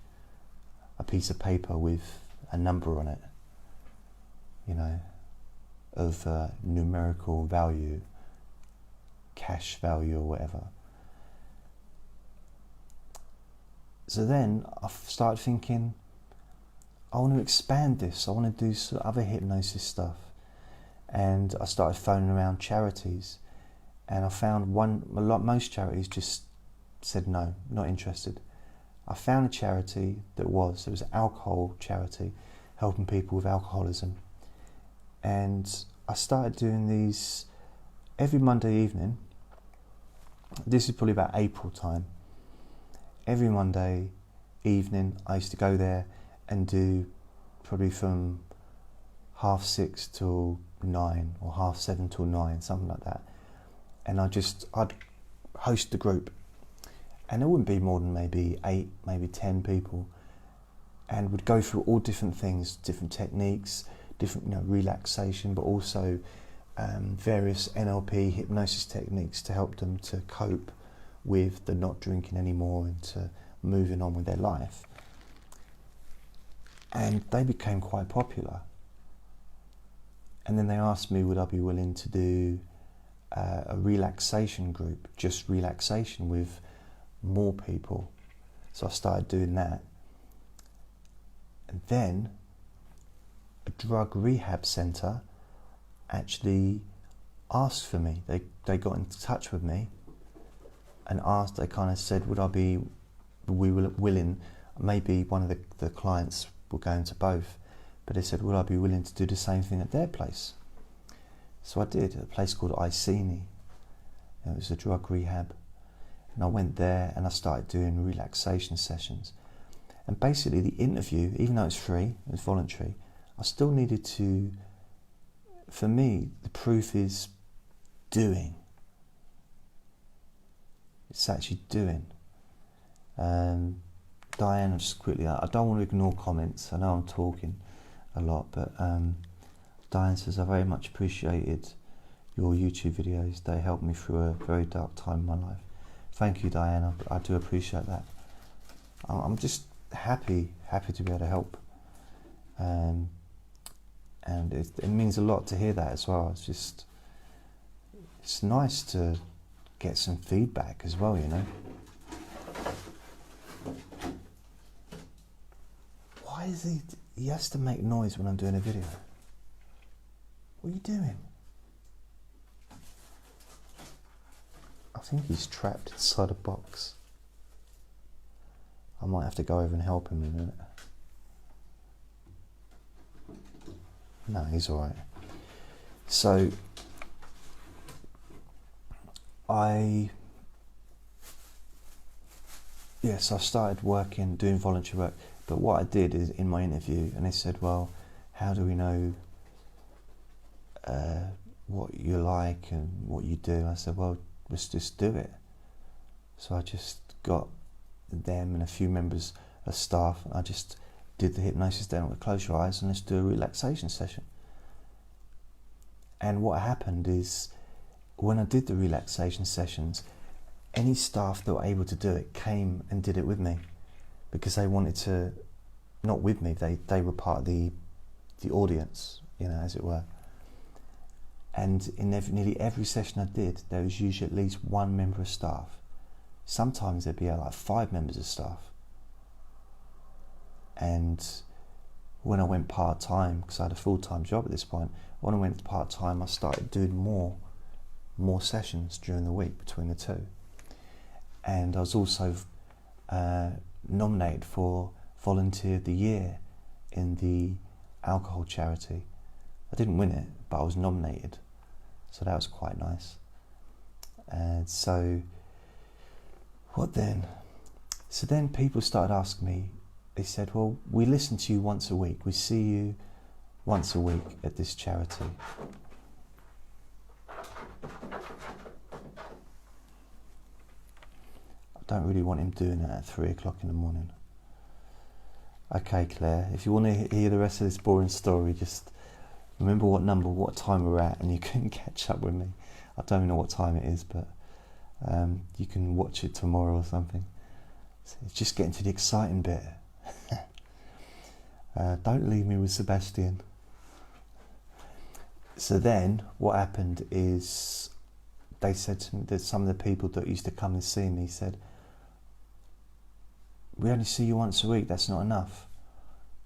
a piece of paper with a number on it, you know, of numerical value, cash value or whatever? So then I started thinking, I want to expand this. I want to do some other hypnosis stuff. And I started phoning around charities, and I found most charities just said no, not interested. I found a charity it was an alcohol charity, helping people with alcoholism. And I started doing these every Monday evening. This is probably about April time. Every Monday evening I used to go there and do probably from 6:30 till 9, or 7:30 till 9, something like that. And I'd host the group, and there wouldn't be more than maybe 8, maybe 10 people, and would go through all different things, different techniques, different relaxation, but also various NLP hypnosis techniques to help them to cope with the not drinking anymore and to moving on with their life. And they became quite popular. And then they asked me, would I be willing to do a relaxation group, just relaxation with more people. So I started doing that. And then a drug rehab centre actually asked for me. They got in touch with me and asked, they kind of said, would I be willing, maybe one of the clients were going to both, but they said, would I be willing to do the same thing at their place? So I did, at a place called Iceni. It was a drug rehab. And I went there and I started doing relaxation sessions. And basically the interview, even though it's free, it's voluntary, I still needed to, for me, the proof is doing. It's actually doing. Diana, just quickly, I don't want to ignore comments. I know I'm talking a lot, but Diane says, I very much appreciated your YouTube videos. They helped me through a very dark time in my life. Thank you, Diana. I do appreciate that. I'm just happy to be able to help. And it means a lot to hear that as well. It's nice to get some feedback as well, you know. Why is he has to make noise when I'm doing a video? What are you doing? I think he's trapped inside a box. I might have to go over and help him in a minute. No, he's alright. So I started doing voluntary work. But what I did is, in my interview, and they said, well, how do we know what you like and what you do? I said, well, let's just do it. So I just got them and a few members of staff, and I just did the hypnosis then with close your eyes and let's do a relaxation session. And what happened is, when I did the relaxation sessions, any staff that were able to do it came and did it with me, because they wanted to, not with me, they were part of the audience, you know, as it were. And in nearly every session I did, there was usually at least one member of staff. Sometimes there'd be like 5 members of staff. And when I went part-time, because I had a full-time job at this point, when I went part-time, I started doing more sessions during the week between the two. And I was also nominated for Volunteer of the Year in the alcohol charity. I didn't win it, but I was nominated, so that was quite nice. And so, what then? So then people started asking me, they said, well, we listen to you once a week, we see you once a week at this charity. I don't really want him doing that at 3 o'clock in the morning. Okay, Claire, if you want to hear the rest of this boring story, just remember what time we're at, and you can catch up with me. I don't even know what time it is, but you can watch it tomorrow or something. So it's just getting to the exciting bit. Don't leave me with Sebastian. So then what happened is they said to me that some of the people that used to come and see me said, we only see you once a week, that's not enough.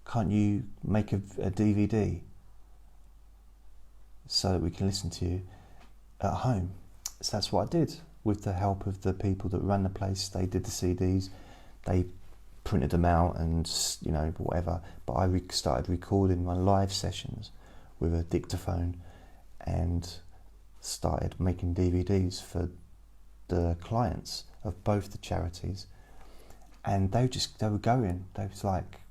Can't you make a DVD so that we can listen to you at home? So that's what I did, with the help of the people that run the place. They did the CDs, they printed them out and, you know, whatever. But I started recording my live sessions with a dictaphone and started making DVDs for the clients of both the charities. And they were going. They was like,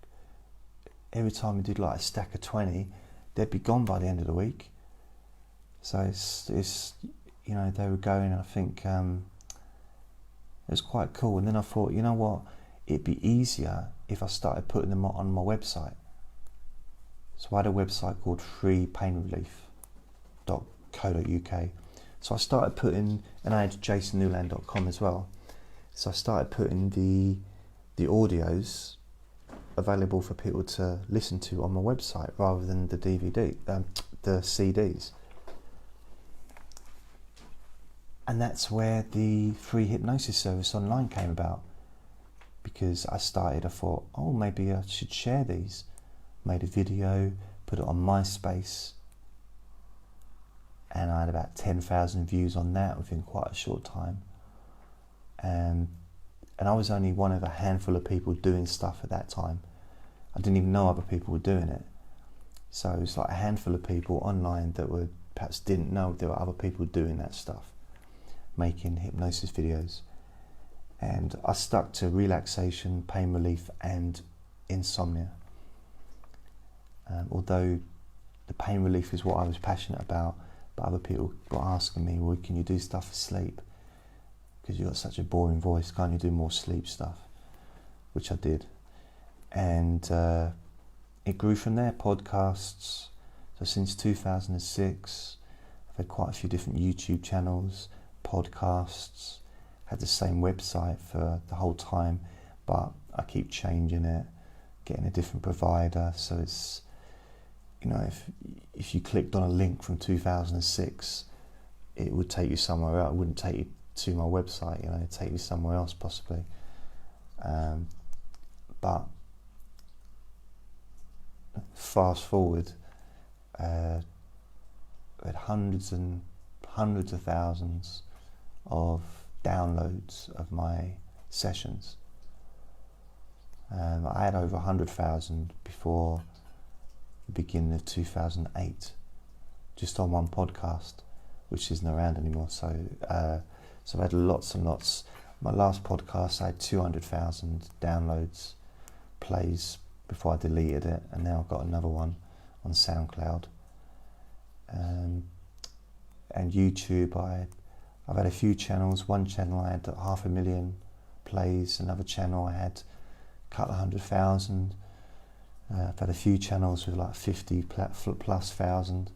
every time we did like a stack of 20, they'd be gone by the end of the week. So it's you know, they were going, and I think it was quite cool. And then I thought, you know what, it'd be easier if I started putting them on my website. So I had a website called freepainrelief.co.uk. So I started putting, and I had jasonnewland.com as well. So I started putting the audios available for people to listen to on my website rather than the the CDs. And that's where the free hypnosis service online came about, because I thought, oh, maybe I should share these. Made a video, put it on MySpace, and I had about 10,000 views on that within quite a short time. And I was only one of a handful of people doing stuff at that time. I didn't even know other people were doing it. So it was like a handful of people online that were perhaps didn't know there were other people doing that stuff, making hypnosis videos. And I stuck to relaxation, pain relief and insomnia. Although the pain relief is what I was passionate about, but other people were asking me, well, can you do stuff for sleep? Because you've got such a boring voice, can't you do more sleep stuff? Which I did. And it grew from there, podcasts. So since 2006, I've had quite a few different YouTube channels, podcasts, had the same website for the whole time, but I keep changing it, getting a different provider. So it's, you know, if you clicked on a link from 2006, it would take you somewhere else. It wouldn't take you to my website, you know, it'd take you somewhere else possibly. But fast forward, I had hundreds and hundreds of thousands of downloads of my sessions. I had over 100,000 before the beginning of 2008, just on one podcast, which isn't around anymore. So I've had lots and lots. My last podcast, I had 200,000 downloads, plays before I deleted it, and now I've got another one on SoundCloud. And YouTube, I've had a few channels. One channel I had 500,000 plays, another channel I had a couple of 100,000. I've had a few channels with like 50 plus thousand,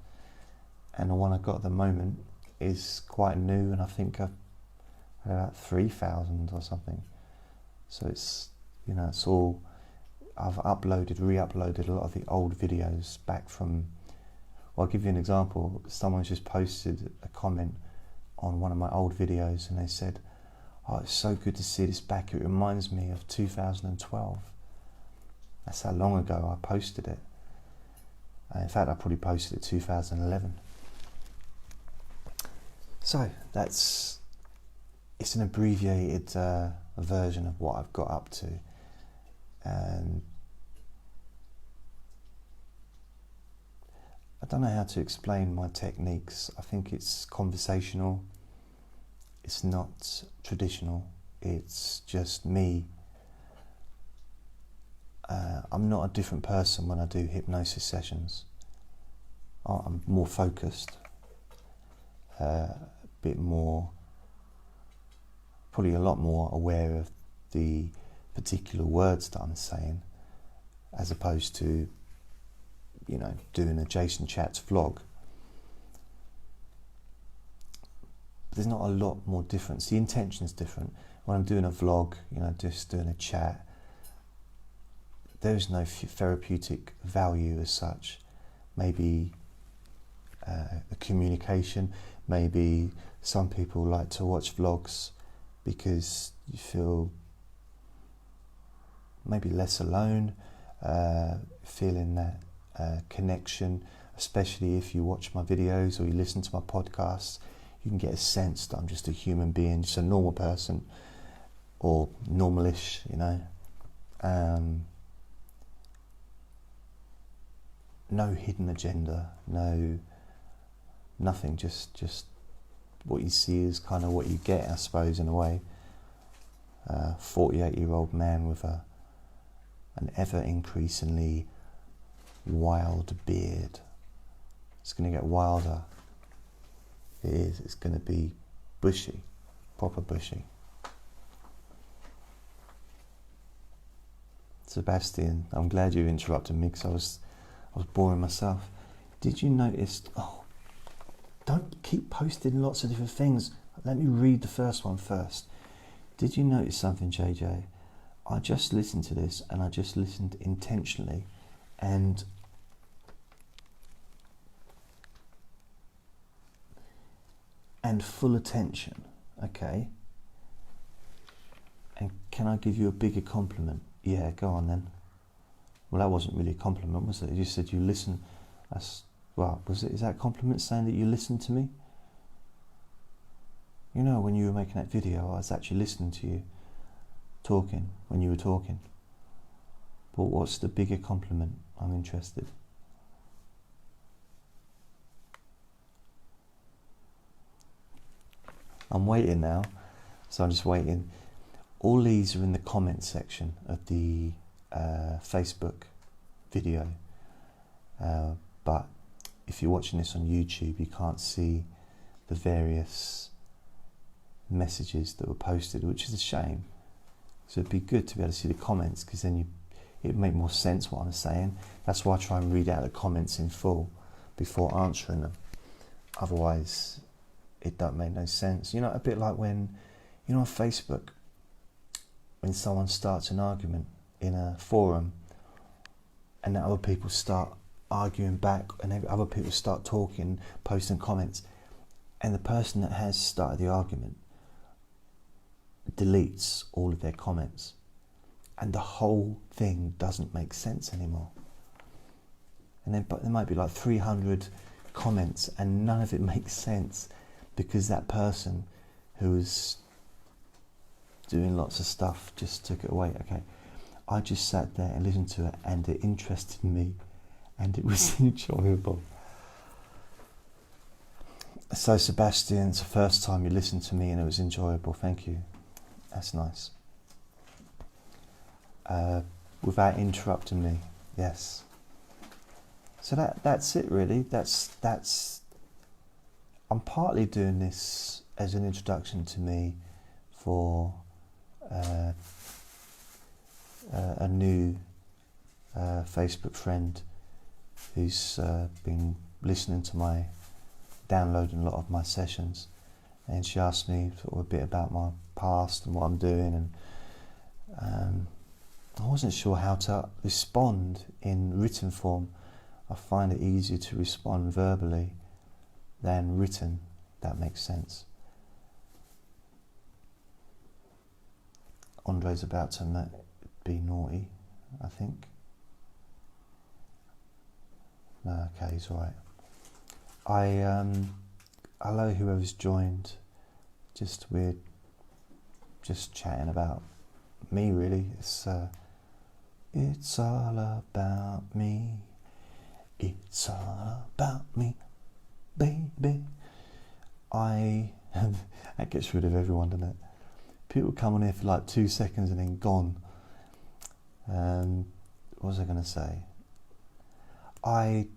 and the one I've got at the moment is quite new, and I think I've had about 3,000 or something. So it's, you know, it's all, I've re-uploaded a lot of the old videos back from, well, I'll give you an example. Someone's just posted a comment on one of my old videos, and they said, oh, it's so good to see this back, it reminds me of 2012. That's how long ago I posted it. In fact, I probably posted it 2011. So it's an abbreviated version of what I've got up to. I don't know how to explain my techniques. I think it's conversational. It's not traditional. It's just me. I'm not a different person when I do hypnosis sessions. I'm more focused, a bit more, probably a lot more aware of the particular words that I'm saying, as opposed to, doing a JasonChats vlog. There's not a lot more difference. The intention is different. When I'm doing a vlog, just doing a chat, there is no therapeutic value as such. Maybe a communication. Maybe some people like to watch vlogs because you feel maybe less alone, feeling that connection, especially if you watch my videos or you listen to my podcasts. You can get a sense that I'm just a human being, just a normal person, or normalish, no hidden agenda, nothing, just what you see is kind of what you get, I suppose, in a way. 48-year-old man with an ever increasingly wild beard. It's going to get wilder. It is. It's going to be bushy, proper bushy. Sebastian, I'm glad you interrupted me because I was boring myself. Did you notice? Oh, don't keep posting lots of different things. Let me read the first one first. Did you notice something, JJ? I just listened to this, and I just listened intentionally, and full attention. Okay. And can I give you a bigger compliment? Yeah, go on then. Well, that wasn't really a compliment, was it? You said you listen. Was it? Is that a compliment saying that you listened to me? When you were making that video, I was actually listening to you talking when you were talking. But what's the bigger compliment? I'm interested. I'm waiting now, so I'm just waiting. All these are in the comment section of the Facebook video, but if you're watching this on YouTube, you can't see the various messages that were posted, which is a shame. So it'd be good to be able to see the comments, because then it'd make more sense what I'm saying. That's why I try and read out the comments in full before answering them. Otherwise, it don't make no sense. A bit like when, on Facebook, when someone starts an argument in a forum, and then other people start arguing back, and other people start talking, posting comments, and the person that has started the argument deletes all of their comments, and the whole thing doesn't make sense anymore. And then there might be like 300 comments, and none of it makes sense, because that person who was doing lots of stuff just took it away. Okay, I just sat there and listened to it, and it interested me, and it was enjoyable. So Sebastian, it's the first time you listened to me and it was enjoyable. Thank you. That's nice. Without interrupting me, yes. So that's it really. That's. I'm partly doing this as an introduction to me for a new Facebook friend who's been listening to downloading a lot of my sessions, and she asked me sort of a bit about my past and what I'm doing, and I wasn't sure how to respond in written form. I find it easier to respond verbally than written. That makes sense. Andre's about to be naughty, I think. No, okay, he's alright. Hello whoever's joined. We're just chatting about me really. It's all about me. It's all about me, baby. That gets rid of everyone, doesn't it? People come on here for like 2 seconds and then gone. What was I going to say? I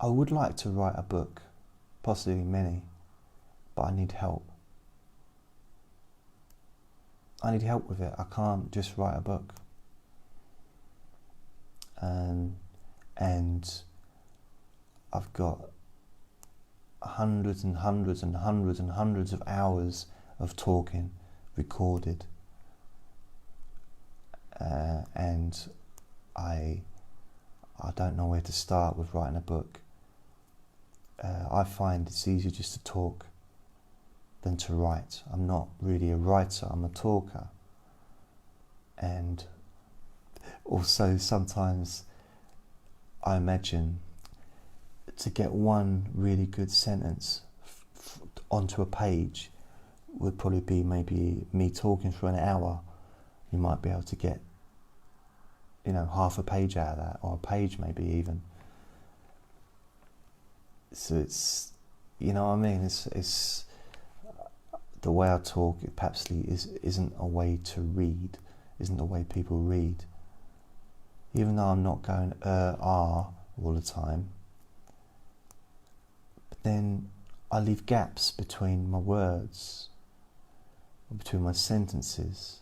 would like to write a book, possibly many, but I need help. I need help with it. I can't just write a book. And I've got hundreds and hundreds and hundreds and hundreds of hours of talking recorded, and I don't know where to start with writing a book. I find it's easier just to talk than to write. I'm not really a writer, I'm a talker. And also sometimes I imagine to get one really good sentence onto a page would probably be maybe me talking for an hour. You might be able to get, half a page out of that, or a page maybe even. So it's, what I mean, it's the way I talk, it perhaps isn't a way to read, isn't the way people read. Even though I'm not going all the time, but then I leave gaps between my words, or between my sentences.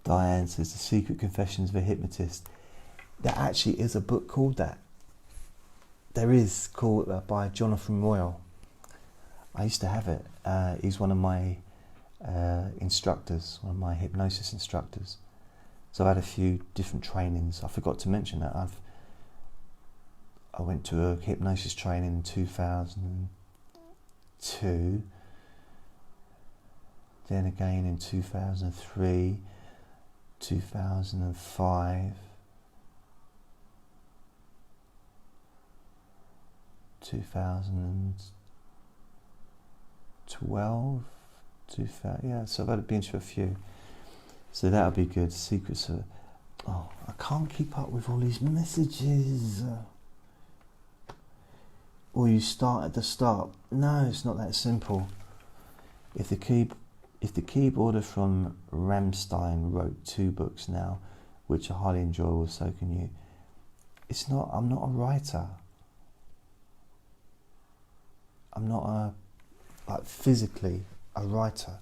Diane says, The Secret Confessions of a Hypnotist. There actually is a book called that. There is, called by Jonathan Royal. I used to have it. He's one of my instructors, one of my hypnosis instructors. So I've had a few different trainings. I forgot to mention that. I went to a hypnosis training in 2002. Then again in 2003, 2005, 2012, so I've been to a few. So that'll be good. Secrets of... Oh, I can't keep up with all these messages. Or you start at the start. No, it's not that simple. If the keyboarder from Rammstein wrote 2 books now, which are highly enjoyable, so can you. I'm not a writer. I'm not physically a writer.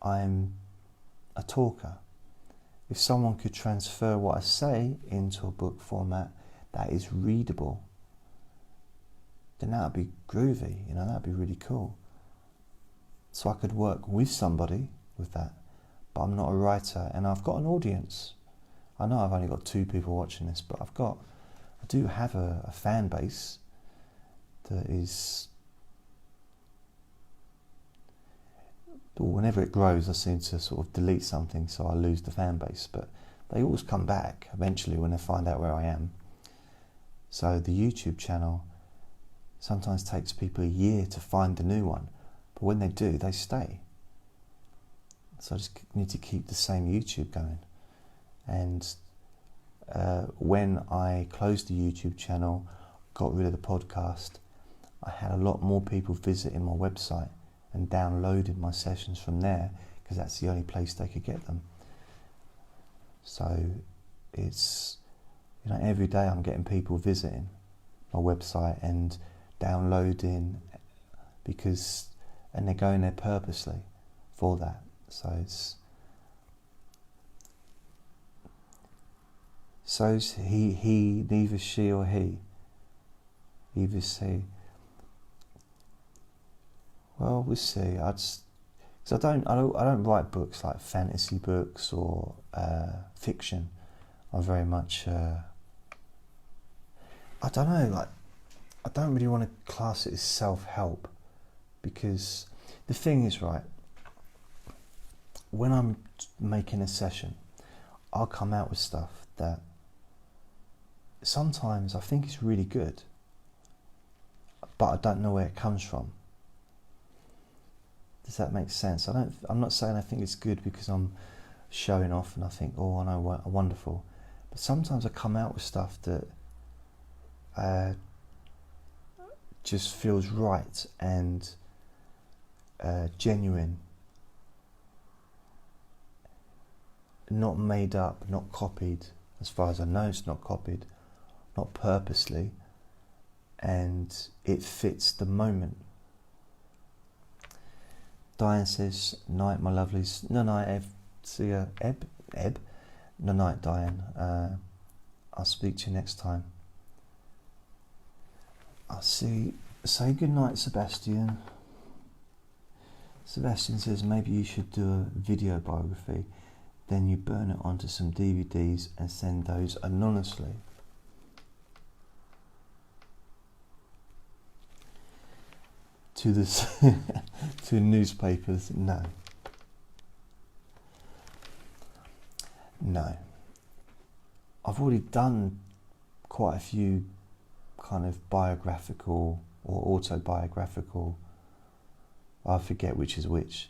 I'm a talker. If someone could transfer what I say into a book format that is readable, then that would be groovy, that would be really cool. So I could work with somebody with that, but I'm not a writer, and I've got an audience. I know I've only got 2 people watching this, but I do have a fan base that is... Whenever it grows, I seem to sort of delete something, so I lose the fan base. But they always come back eventually when they find out where I am. So the YouTube channel sometimes takes people a year to find the new one, but when they do, they stay. So I just need to keep the same YouTube going. And when I closed the YouTube channel, got rid of the podcast, I had a lot more people visiting my website and downloaded my sessions from there, because that's the only place they could get them. So it's, every day I'm getting people visiting my website and downloading, and they're going there purposely for that. So it's he, neither she or he, either she. Well, we'll see. Because I don't write books like fantasy books or fiction. I'm very much I don't know. I don't really want to class it as self-help, because the thing is, right, when I'm making a session, I'll come out with stuff that sometimes I think is really good, but I don't know where it comes from. Does that make sense? I'm not saying I think it's good because I'm showing off and I think, oh, I know, wonderful. But sometimes I come out with stuff that just feels right and genuine, not made up, not copied. As far as I know, it's not copied, not purposely, and it fits the moment. Diane says, night, my lovelies. No night, Eb. See ya, Eb. No night, Diane. I'll speak to you next time. I'll see. Say good night, Sebastian. Sebastian says, maybe you should do a video biography. Then you burn it onto some DVDs and send those anonymously. To the to newspapers. No. I've already done quite a few kind of biographical or autobiographical, I forget which is which,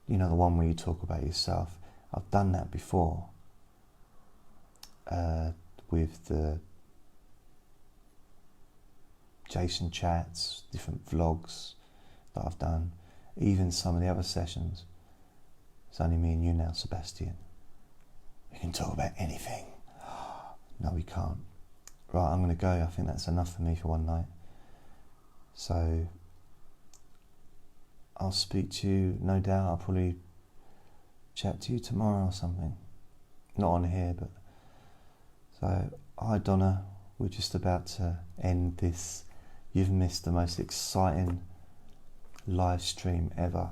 you know, the one where you talk about yourself. I've done that before with the JasonChats, different vlogs that I've done, even some of the other sessions. It's only me and you now, Sebastian. We can talk about anything. No, we can't. Right, I'm going to go. I think that's enough for me for one night. So I'll speak to you, no doubt. I'll probably chat to you tomorrow or something. Not on here, but... So, hi Donna. We're just about to end this. You've missed the most exciting live stream ever.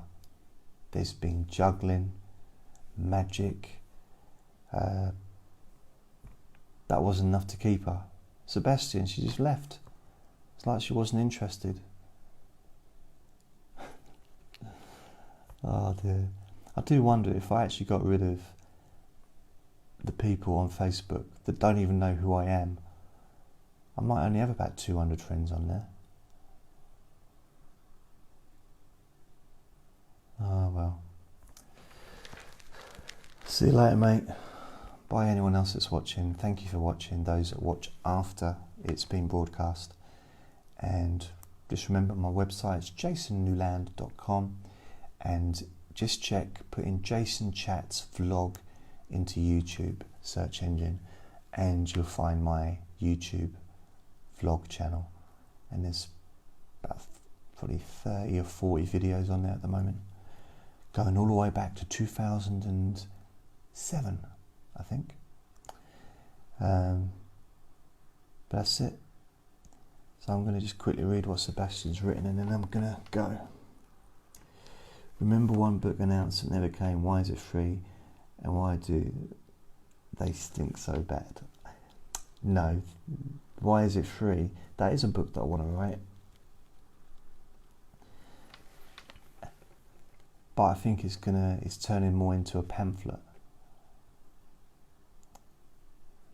There's been juggling, magic. That wasn't enough to keep her. Sebastian, she just left. It's like she wasn't interested. Oh dear. I do wonder if I actually got rid of the people on Facebook that don't even know who I am. I might only have about 200 friends on there. Oh well. See you later, mate. Bye anyone else that's watching. Thank you for watching, those that watch after it's been broadcast. And just remember my website is jasonnewland.com, and just check, put in JasonChats vlog into YouTube search engine, and you'll find my YouTube vlog channel. And there's about probably 30 or 40 videos on there at the moment, going all the way back to 2007, I think. But that's it. So I'm going to just quickly read what Sebastian's written, and then I'm going to go. Remember one book announced that never came. Why is it free? And why do they stink so bad? No. Why is it free? That is a book that I want to write. But I think it's turning more into a pamphlet.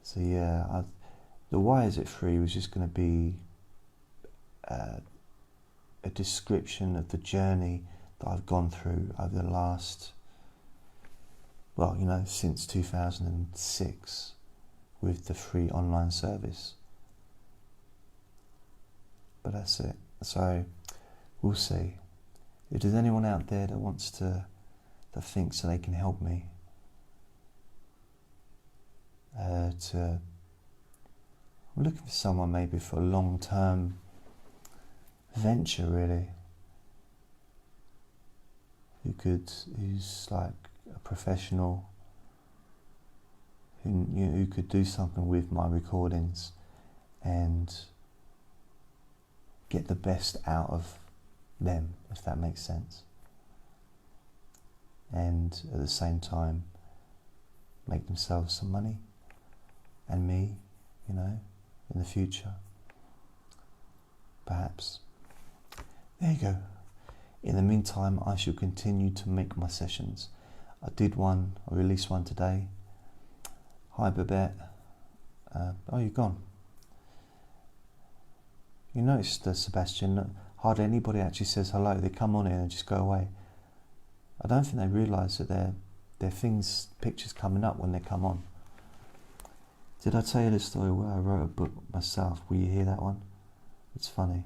So yeah, the why is it free was just going to be a description of the journey that I've gone through over the last, well, you know, since 2006 with the free online service. But that's it. So we'll see. If there's anyone out there that wants that thinks that they can help me I'm looking for someone maybe for a long-term venture, really, who's like a professional, who could do something with my recordings and get the best out of them, if that makes sense, and at the same time make themselves some money, and me, you know, in the future, perhaps. There you go. In the meantime, I shall continue to make my sessions. I released one today. Hi Babette. Oh, you're gone. You noticed, Sebastian, that hardly anybody actually says hello. They come on here and just go away. I don't think they realise that there are pictures coming up when they come on. Did I tell you the story where I wrote a book myself? Will you hear that one? It's funny.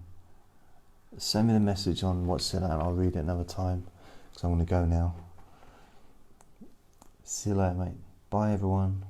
Send me the message on WhatsApp and I'll read it another time, because I'm going to go now. See you later, mate. Bye, everyone.